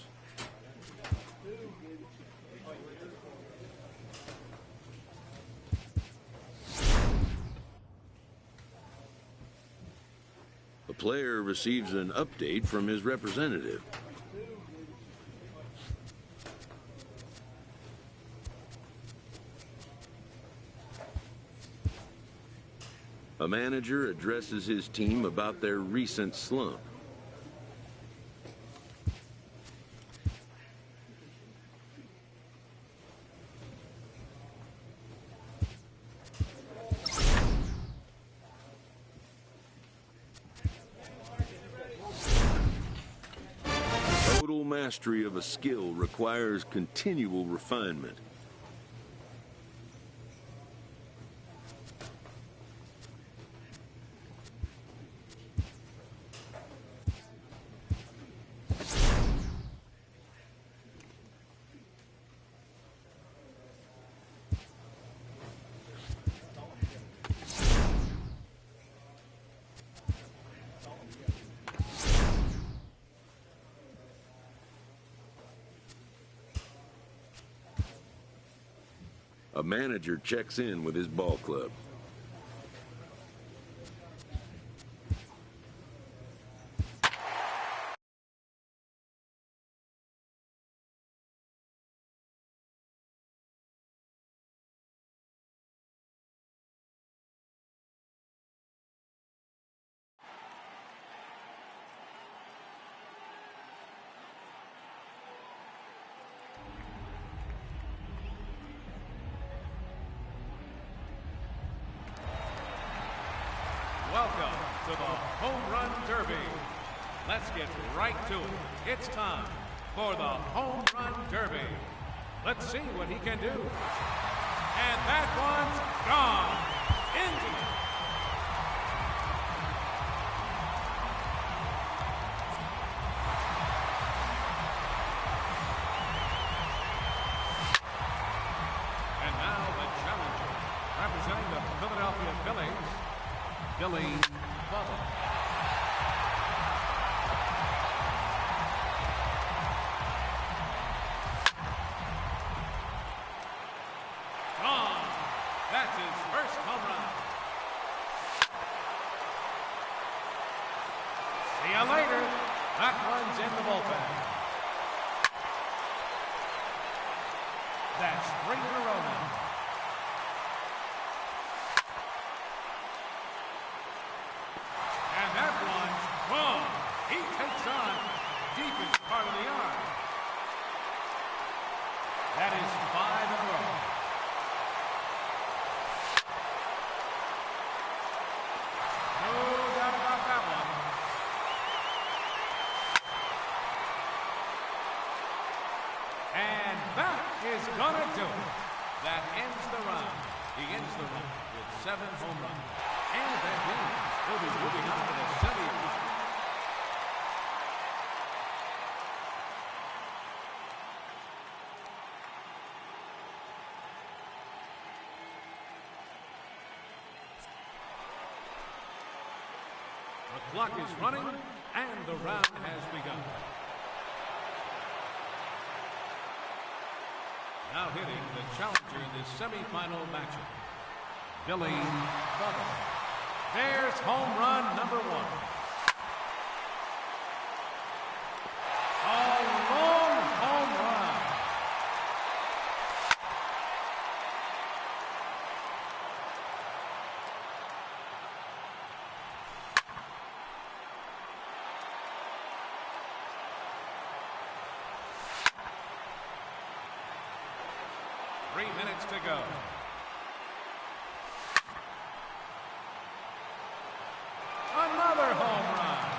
[SPEAKER 6] A player receives an update from his representative. A manager addresses his team about their recent slump. Total mastery of a skill requires continual refinement. A manager checks in with his ball club.
[SPEAKER 4] Welcome to the Home Run Derby. Let's get right to it. It's time for the Home Run Derby. Let's see what he can do. And that one's gone. Into it. And now the challenger, representing the Philadelphia Phillies, Billy Butler. Gone. That's his first home run. See you later. That one's in the bullpen. That's 3 in a row now. That one's gone. He takes on deepest part of the yard. That is 5 in a row. 7 home runs. And that game will be moving on to the semifinals. The clock is running, and the round has begun. Now hitting the challenger in this semifinal matchup, Billy Bubba. There's home run number 1. A long home run. Three minutes to go. Another home run.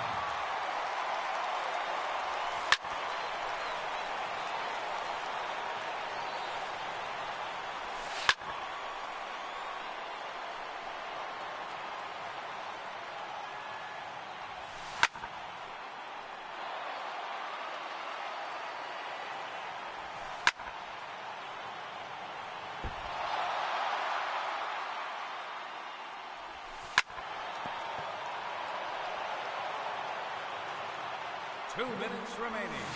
[SPEAKER 4] Two minutes remaining.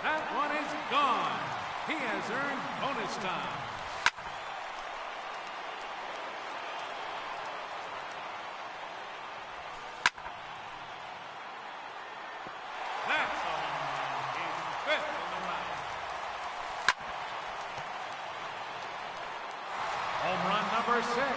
[SPEAKER 4] That one is gone. He has earned bonus time. That's a home run. He's 5th in the round. Home run number 6.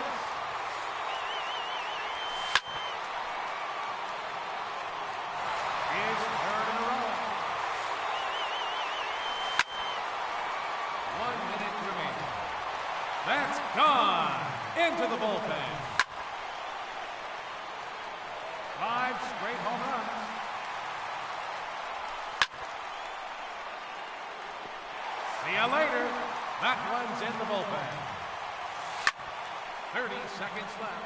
[SPEAKER 4] That's gone into the bullpen. 5 straight home runs. See you later. That one's in the bullpen. 30 seconds left.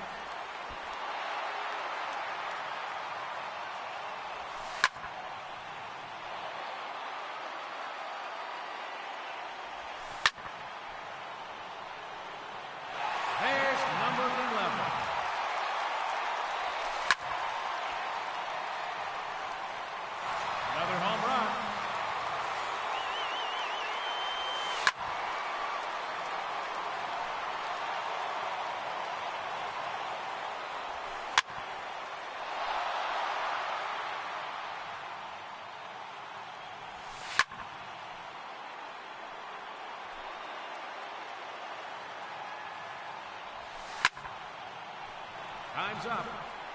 [SPEAKER 4] Time's up,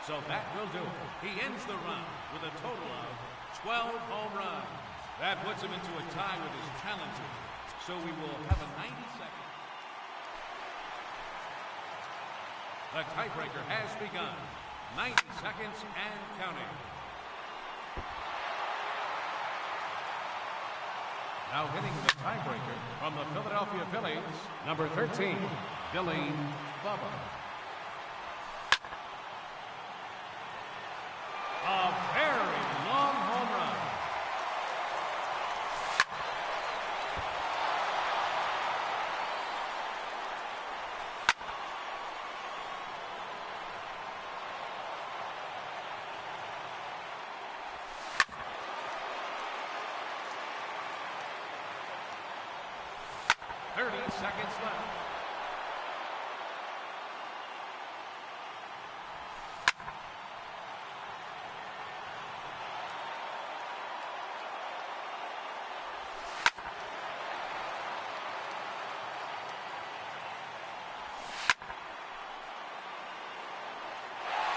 [SPEAKER 4] so that will do it. He ends the round with a total of 12 home runs. That puts him into a tie with his challenger, so we will have a 90-second. The tiebreaker has begun. 90 seconds and counting. Now hitting the tiebreaker from the Philadelphia Phillies, number 13, Billy Bubba. A very long home run. Seconds left.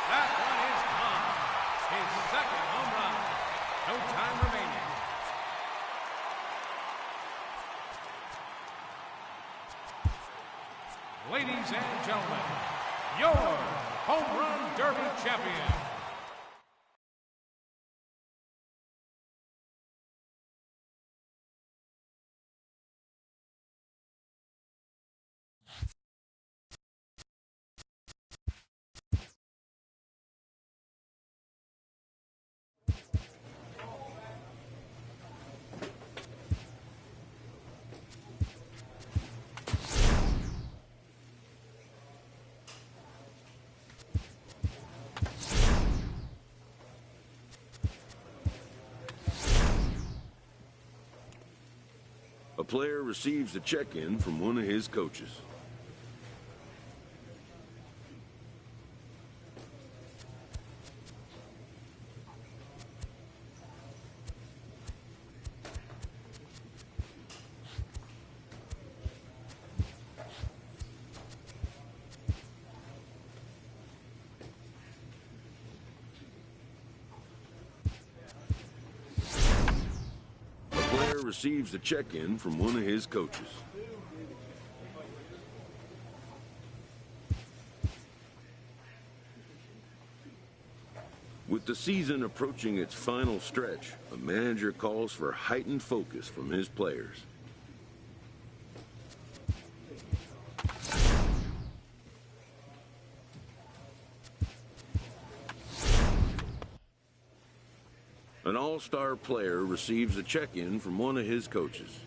[SPEAKER 4] That one is gone. His second home run. No time remaining. Ladies and gentlemen, your Home Run Derby champion.
[SPEAKER 6] A player receives a check-in from one of his coaches. Receives a check-in from one of his coaches. With the season approaching its final stretch, a manager calls for heightened focus from his players. An all-star player receives a check-in from one of his coaches.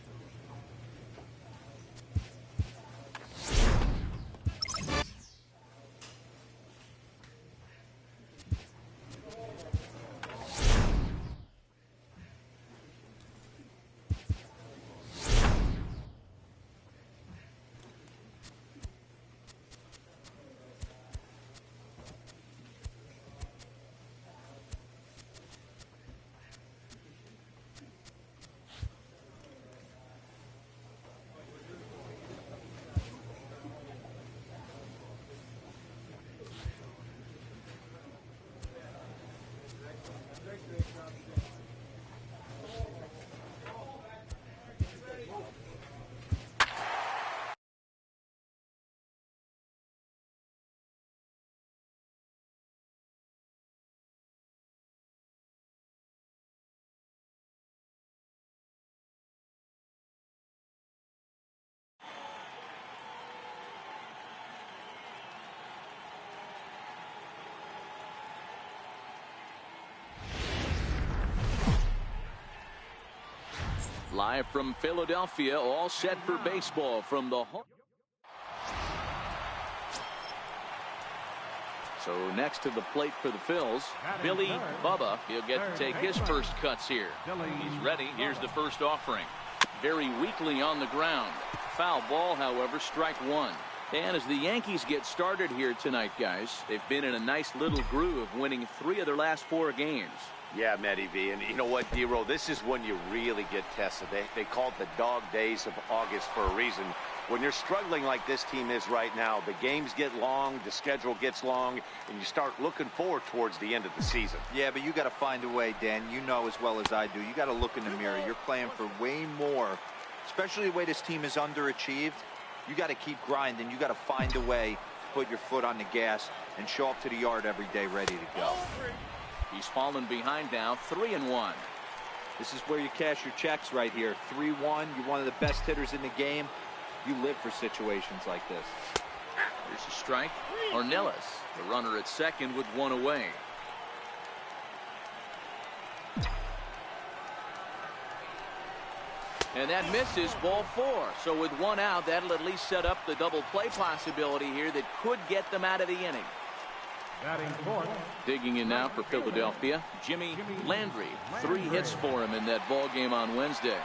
[SPEAKER 1] Live from Philadelphia, all set for baseball from the home. So next to the plate for the Phils, Billy Bubba. He'll get to take his first cuts here. He's ready. Here's the first offering. Very weakly on the ground. Foul ball, however, strike one. And as the Yankees get started here tonight, guys, they've been in a nice little groove, winning 3 of their last 4 games.
[SPEAKER 3] Yeah, Matty V. And you know what, D-Roll, this is when you really get tested. They call it the dog days of August for a reason. When you're struggling like this team is right now, the games get long, the schedule gets long, and you start looking forward towards the end of the season.
[SPEAKER 2] Yeah, but you got to find a way, Dan. You know as well as I do. You got to look in the mirror. You're playing for way more, especially the way this team is underachieved. You got to keep grinding. You got to find a way to put your foot on the gas and show up to the yard every day ready to go.
[SPEAKER 1] He's fallen behind now, 3-1.
[SPEAKER 2] This is where you cash your checks right here. 3-1. You're one of the best hitters in the game. You live for situations like this.
[SPEAKER 1] Here's a strike. Ornelas, the runner at second with 1 away. And that misses, ball 4. So with 1 out, that'll at least set up the double play possibility here that could get them out of the inning. Digging in now for Philadelphia, Jimmy Landry. 3 hits for him in that ball game on Wednesday.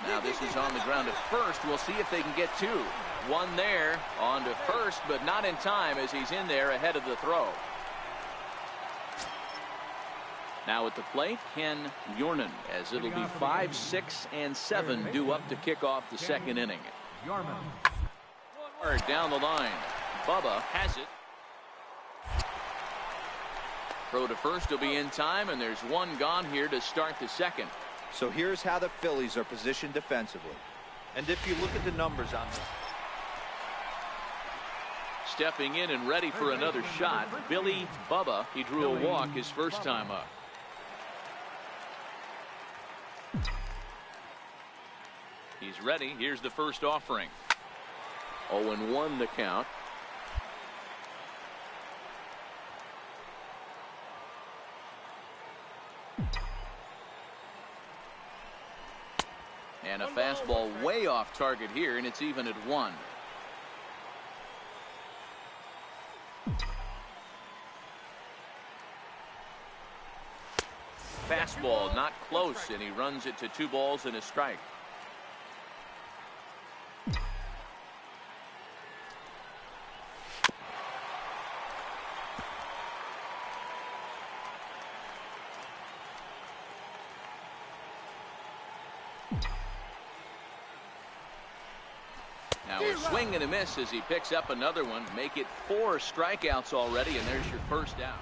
[SPEAKER 1] Now this is on the ground at first. We'll see if they can get 2. 1 there on to first, but not in time as he's in there ahead of the throw. Now at the plate, Ken Yornan, as it'll be 5, 6, and 7 due up to kick off the second inning. Down the line, Bubba has it. Throw to first will be in time, and there's 1 gone here to start the second.
[SPEAKER 2] So here's how the Phillies are positioned defensively. And if you look at the numbers on this.
[SPEAKER 1] Stepping in and ready for another shot, Billy Bubba. He drew a walk his first time up. He's ready. Here's the first offering. 0-1 the count. And a fastball way off target here, and it's even at 1. Fastball not close, and he runs it to 2 balls and a strike. Now a swing and a miss as he picks up another one. Make it 4 strikeouts already, and there's your first out.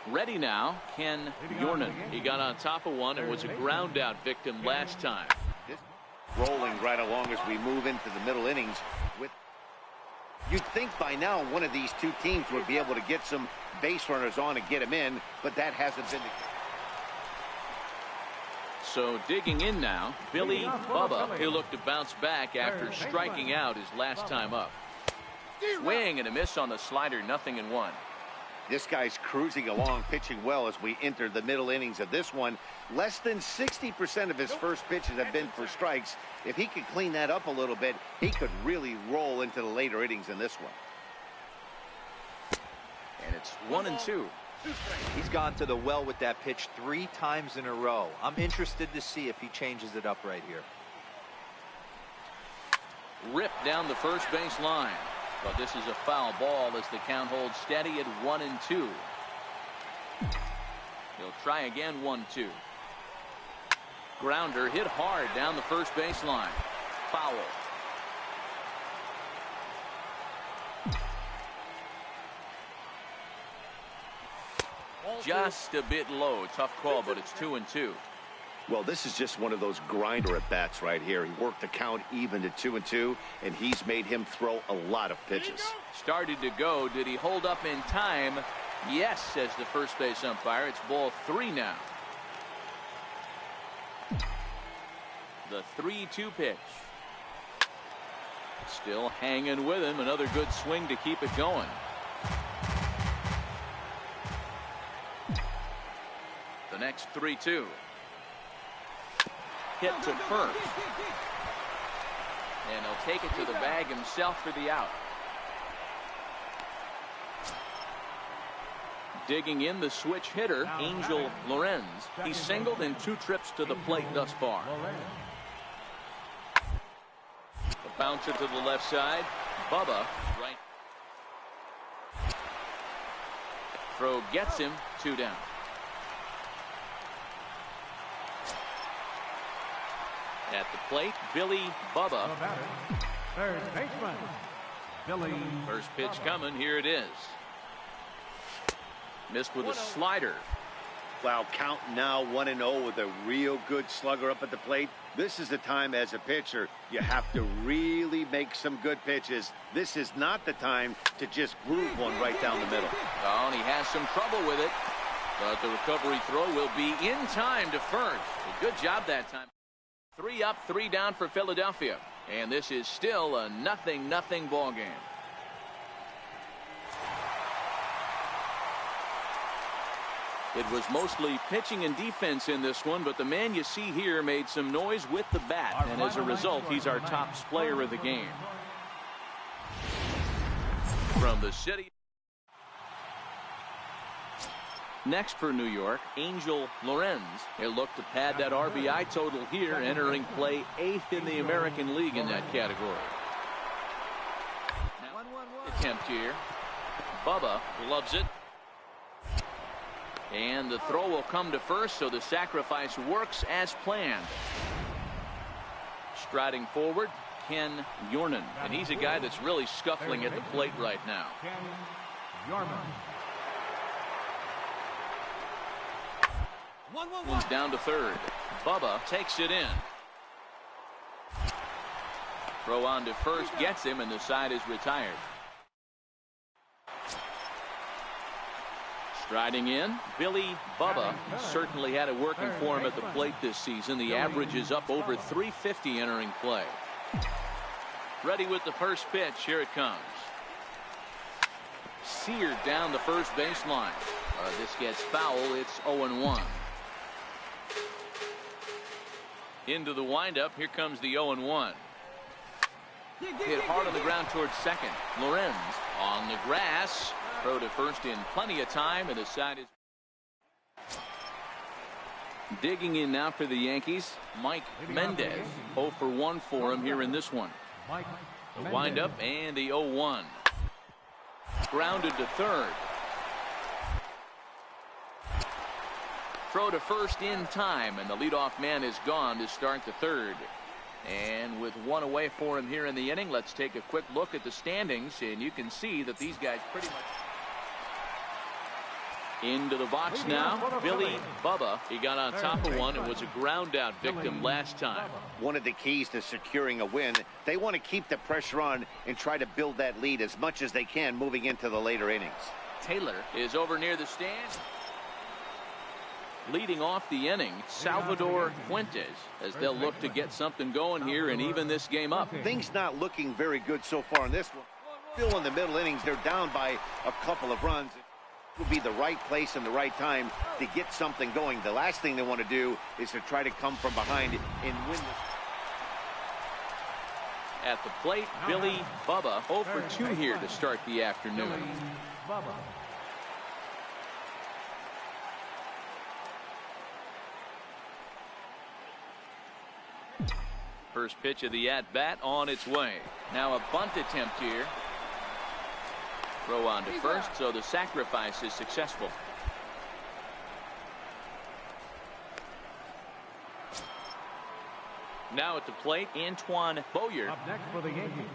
[SPEAKER 1] Ready now, Ken Yornan. He got on top of one and was a ground out victim last time.
[SPEAKER 3] Rolling right along as we move into the middle innings. You'd think by now one of these two teams would be able to get some base runners on and get them in, but that hasn't been the case.
[SPEAKER 1] So digging in now, Billy Bubba. He'll look to bounce back after striking out his last time up. Swing and a miss on the slider, 0-1.
[SPEAKER 3] This guy's cruising along, pitching well as we enter the middle innings of this one. Less than 60% of his first pitches have been for strikes. If he could clean that up a little bit, he could really roll into the later innings in this one.
[SPEAKER 1] And it's 1-2.
[SPEAKER 2] He's gone to the well with that pitch 3 times in a row. I'm interested to see if he changes it up right here.
[SPEAKER 1] Ripped down the first base line. But this is a foul ball as the count holds steady at 1-2. He'll try again, 1-2. Grounder hit hard down the first base line. Foul. Just a bit low. Tough call, but it's 2-2.
[SPEAKER 3] Well, this is just one of those grinder at bats right here. He worked the count even to 2-2, and he's made him throw a lot of pitches.
[SPEAKER 1] Started to go. Did he hold up in time? Yes, says the first base umpire. It's ball 3 now. The 3-2 pitch. Still hanging with him. Another good swing to keep it going. The next 3-2. Hit to first. And he'll take it to the bag himself for the out. Digging in the switch hitter, Angel Lorenz. He's singled in 2 trips to the plate thus far. The bouncer to the left side. Bubba right. Throw gets him, 2 down. At the plate, Billy Bubba.
[SPEAKER 4] Third baseman, Billy.
[SPEAKER 1] First pitch coming. Here it is. Missed with a slider.
[SPEAKER 3] Wow, count now 1-0 with a real good slugger up at the plate. This is the time as a pitcher you have to really make some good pitches. This is not the time to just groove one right down the middle.
[SPEAKER 1] Oh, and he has some trouble with it. But the recovery throw will be in time to first. A good job that time. 3 up, 3 down for Philadelphia. And this is still a 0-0 ball game. It was mostly pitching and defense in this one, but the man you see here made some noise with the bat, and as a result, he's our top player of the game. From the city. Next for New York, Angel Lorenz. He'll look to pad that RBI total here, entering play 8th in the American League in that category. Now, attempt here. Bubba loves it. And the throw will come to first, so the sacrifice works as planned. Striding forward, Ken Yornan. And he's a guy that's really scuffling at the plate right now.
[SPEAKER 4] Ken Yornan.
[SPEAKER 1] One's down to third. Bubba takes it in. Throw on to first gets him, and the side is retired. Striding in, Billy Bubba certainly had it working for him at the plate this season. The average is up over 350 entering play. Ready with the first pitch. Here it comes. Seared down the first baseline. This gets foul. It's 0-1. Into the windup. Here comes the 0-1. Hit hard on the ground towards second. Lorenz on the grass. Throw to first in plenty of time, and the side is digging in now for the Yankees. Mike Mendez. 0 for 1 for him here in this one. The windup and the 0-1. Grounded to third. Throw to first in time, and the leadoff man is gone to start the third. And with one away for him here in the inning, let's take a quick look at the standings, and you can see that these guys pretty much into the box now. Billy Bubba, he got on top of one and was a ground out victim last time.
[SPEAKER 3] One of the keys to securing a win, they want to keep the pressure on and try to build that lead as much as they can moving into the later innings.
[SPEAKER 1] Taylor is over near the stand. Leading off the inning, Salvador Fuentes, as they'll look to get something going here and even this game up.
[SPEAKER 3] Things not looking very good so far in this one. Still in the middle innings, they're down by a couple of runs. It will be the right place and the right time to get something going. The last thing they want to do is to try to come from behind and win this.
[SPEAKER 1] At the plate, Billy Bubba 0 for 2 here to start the afternoon. First pitch of the at-bat on its way. Now a bunt attempt here. Throw on to first, so the sacrifice is successful. Now at the plate, Antoine Boyer.
[SPEAKER 4] Up next for the Yankees.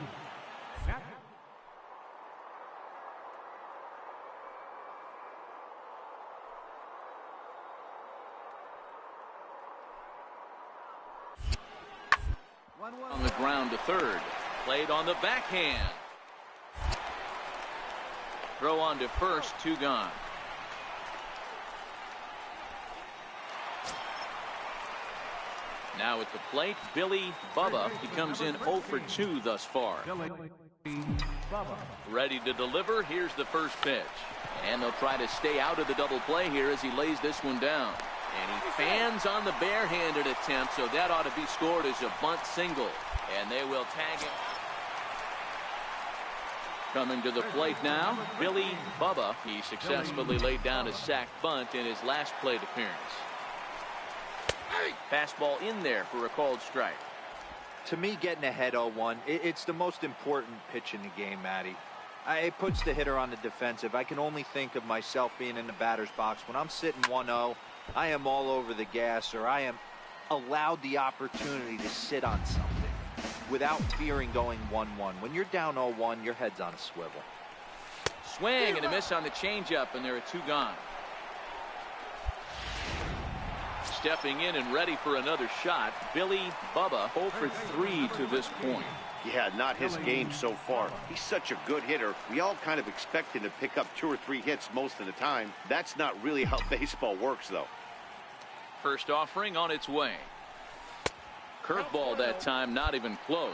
[SPEAKER 1] On the ground to third. Played on the backhand. Throw on to first, 2 gone. Now at the plate, Billy Bubba. He comes in 0 for 2 thus far. Ready to deliver. Here's the first pitch. And they'll try to stay out of the double play here as he lays this one down. And he fans on the barehanded attempt, so that ought to be scored as a bunt single. And they will tag him. Coming to the plate now, Billy Bubba. He successfully laid down a sac bunt in his last plate appearance. Fastball in there for a called strike.
[SPEAKER 2] To me, getting ahead 0-1, it's the most important pitch in the game, Matty. It puts the hitter on the defensive. I can only think of myself being in the batter's box. When I'm sitting 1-0, I am all over the gas, or I am allowed the opportunity to sit on something without fearing going 1-1. When you're down 0-1, your head's on a swivel.
[SPEAKER 1] Swing and a miss on the changeup, and there are 2 gone. Stepping in and ready for another shot, Billy Bubba 0 for 3 to this point.
[SPEAKER 3] Yeah, not his game so far. He's such a good hitter. We all kind of expect him to pick up 2 or 3 hits most of the time. That's not really how baseball works, though.
[SPEAKER 1] First offering on its way. Curveball that time, not even close.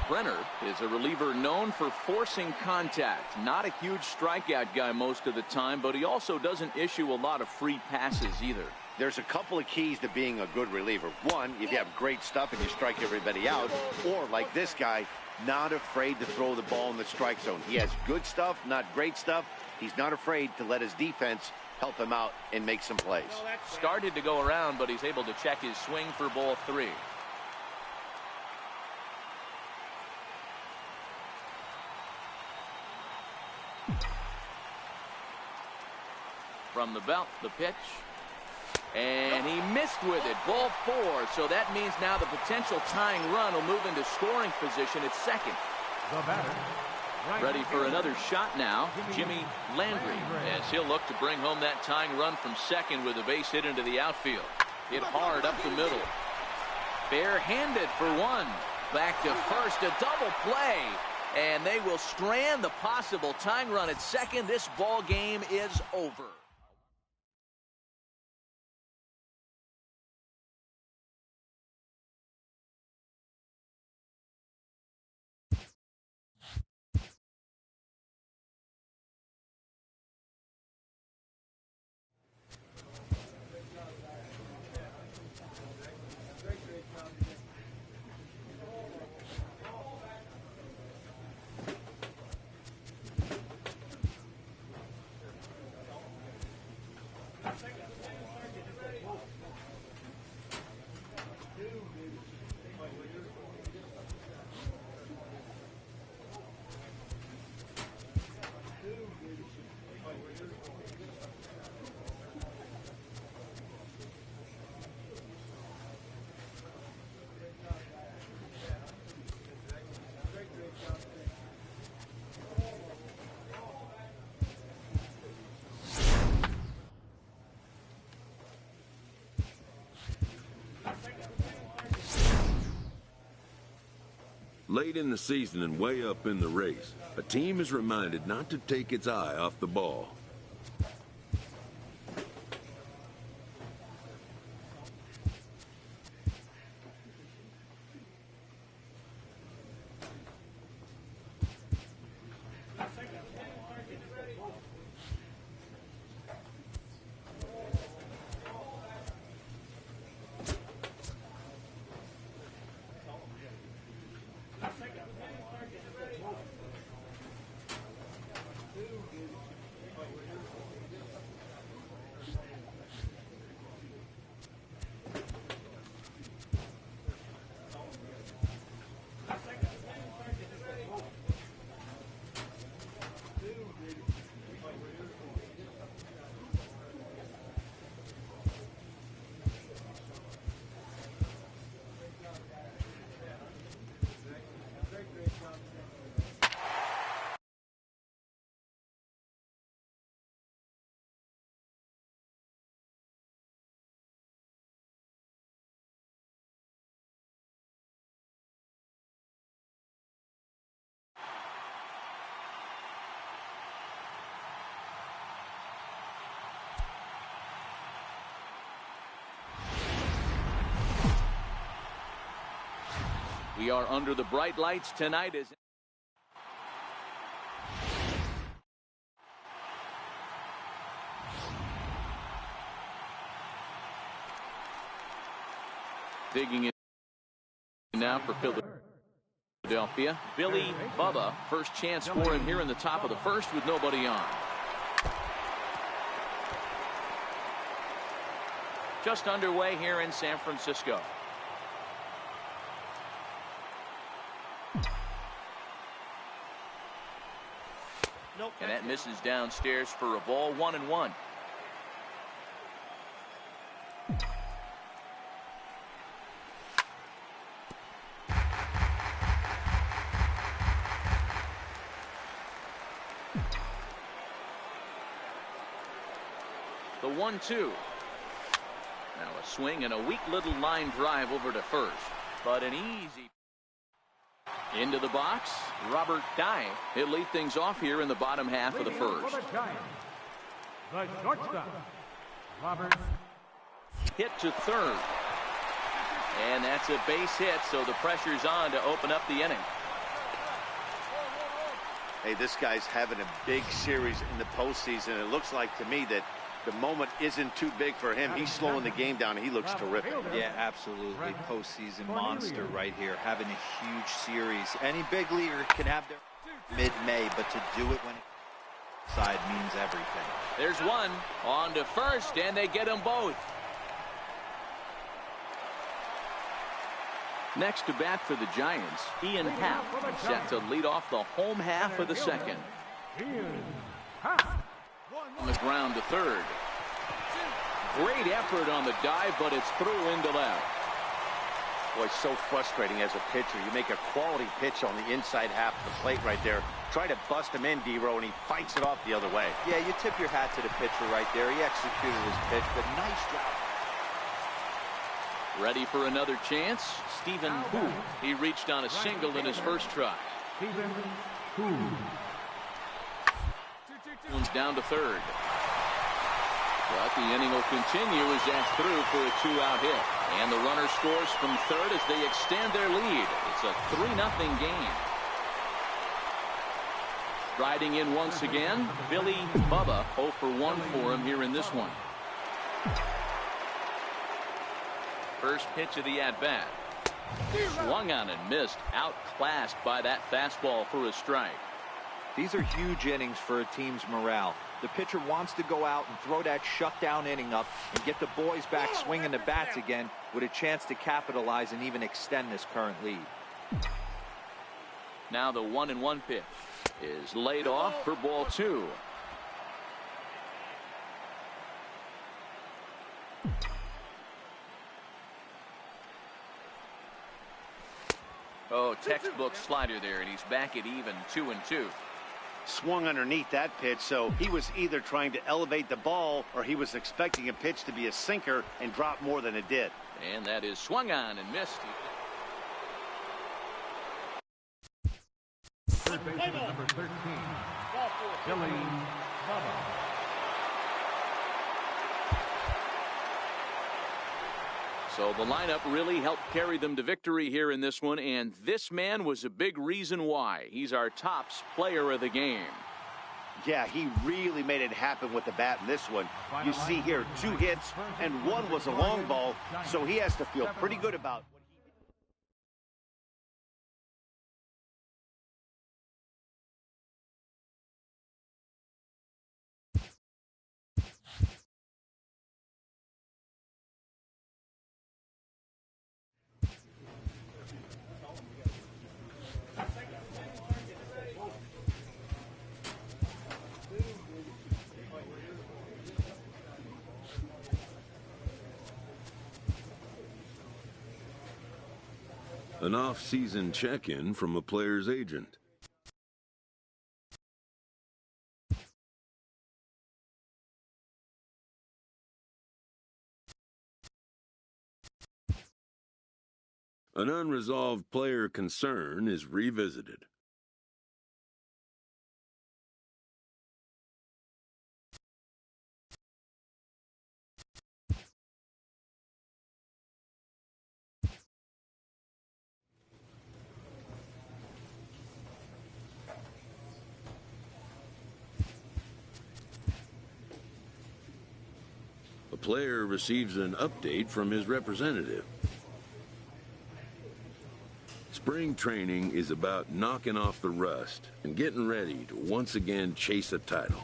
[SPEAKER 1] Brenner is a reliever known for forcing contact. Not a huge strikeout guy most of the time, but he also doesn't issue a lot of free passes either.
[SPEAKER 3] There's a couple of keys to being a good reliever. One, if you have great stuff and you strike everybody out, or like this guy, not afraid to throw the ball in the strike zone. He has good stuff, not great stuff. He's not afraid to let his defense help him out and make some plays.
[SPEAKER 1] Started to go around, but he's able to check his swing for ball 3. From the belt, the pitch. And he missed with it. Ball 4. So that means now the potential tying run will move into scoring position at second. Ready for another shot now, Jimmy Landry, as he'll look to bring home that tying run from second with a base hit into the outfield. Hit hard up the middle. Barehanded for 1. Back to first, a double play. And they will strand the possible tying run at second. This ball game is over.
[SPEAKER 6] Late in the season and way up in the race, a team is reminded not to take its eye off the ball.
[SPEAKER 1] We are under the bright lights tonight as digging in now for Philadelphia. Billy Bubba, first chance for him here in the top of the first with nobody on. Just underway here in San Francisco. And that misses downstairs for a ball, 1-1. The 1-2. Now a swing and a weak little line drive over to first, but an easy into the box. Robert Dye. He'll lead things off here in the bottom half of the first.
[SPEAKER 4] The shortstop, Robert.
[SPEAKER 1] Hit to third. And that's a base hit, so the pressure's on to open up the inning.
[SPEAKER 3] Hey, this guy's having a big series in the postseason. It looks like to me that the moment isn't too big for him. He's slowing the game down. He looks terrific.
[SPEAKER 2] Yeah, absolutely. Postseason monster right here. Having a huge series. Any big leaguer can have their mid-May, but to do it when side means everything.
[SPEAKER 1] There's one on to first, and they get them both. Next to bat for the Giants, Ian Happ, set to lead off the home half of the second. On the ground to third. Great effort on the dive, but it's through into left.
[SPEAKER 3] Boy, it's so frustrating as a pitcher. You make a quality pitch on the inside half of the plate right there. Try to bust him in, D-Row, and he fights it off the other way.
[SPEAKER 2] Yeah, you tip your hat to the pitcher right there. He executed his pitch, but nice job.
[SPEAKER 1] Ready for another chance? Stephen Hu. He reached on a single in his first try.
[SPEAKER 4] Stephen Hu.
[SPEAKER 1] One's down to third. But the inning will continue as that's through for a two-out hit. And the runner scores from third as they extend their lead. It's a 3-0 game. Riding in once again, Billy Bubba, 0 for 1 for him here in this one. First pitch of the at-bat. Swung on and missed, outclassed by that fastball for a strike.
[SPEAKER 2] These are huge innings for a team's morale. The pitcher wants to go out and throw that shutdown inning up and get the boys back swinging the bats again with a chance to capitalize and even extend this current lead.
[SPEAKER 1] Now the 1-1 pitch is laid off for ball 2. Oh, textbook slider there, and he's back at even 2-2.
[SPEAKER 3] Swung underneath that pitch, so he was either trying to elevate the ball or he was expecting a pitch to be a sinker and drop more than it did.
[SPEAKER 1] And that is swung on and missed.
[SPEAKER 4] third baseman, number 13, Billy Bubba.
[SPEAKER 1] So the lineup really helped carry them to victory here in this one, and this man was a big reason why. He's our tops player of the game.
[SPEAKER 3] Yeah, he really made it happen with the bat in this one. You see here, 2 hits, and 1 was a long ball, so he has to feel pretty good about what
[SPEAKER 6] An off-season check-in from a player's agent. An unresolved player concern is revisited. A player receives an update from his representative. Spring training is about knocking off the rust and getting ready to once again chase a title.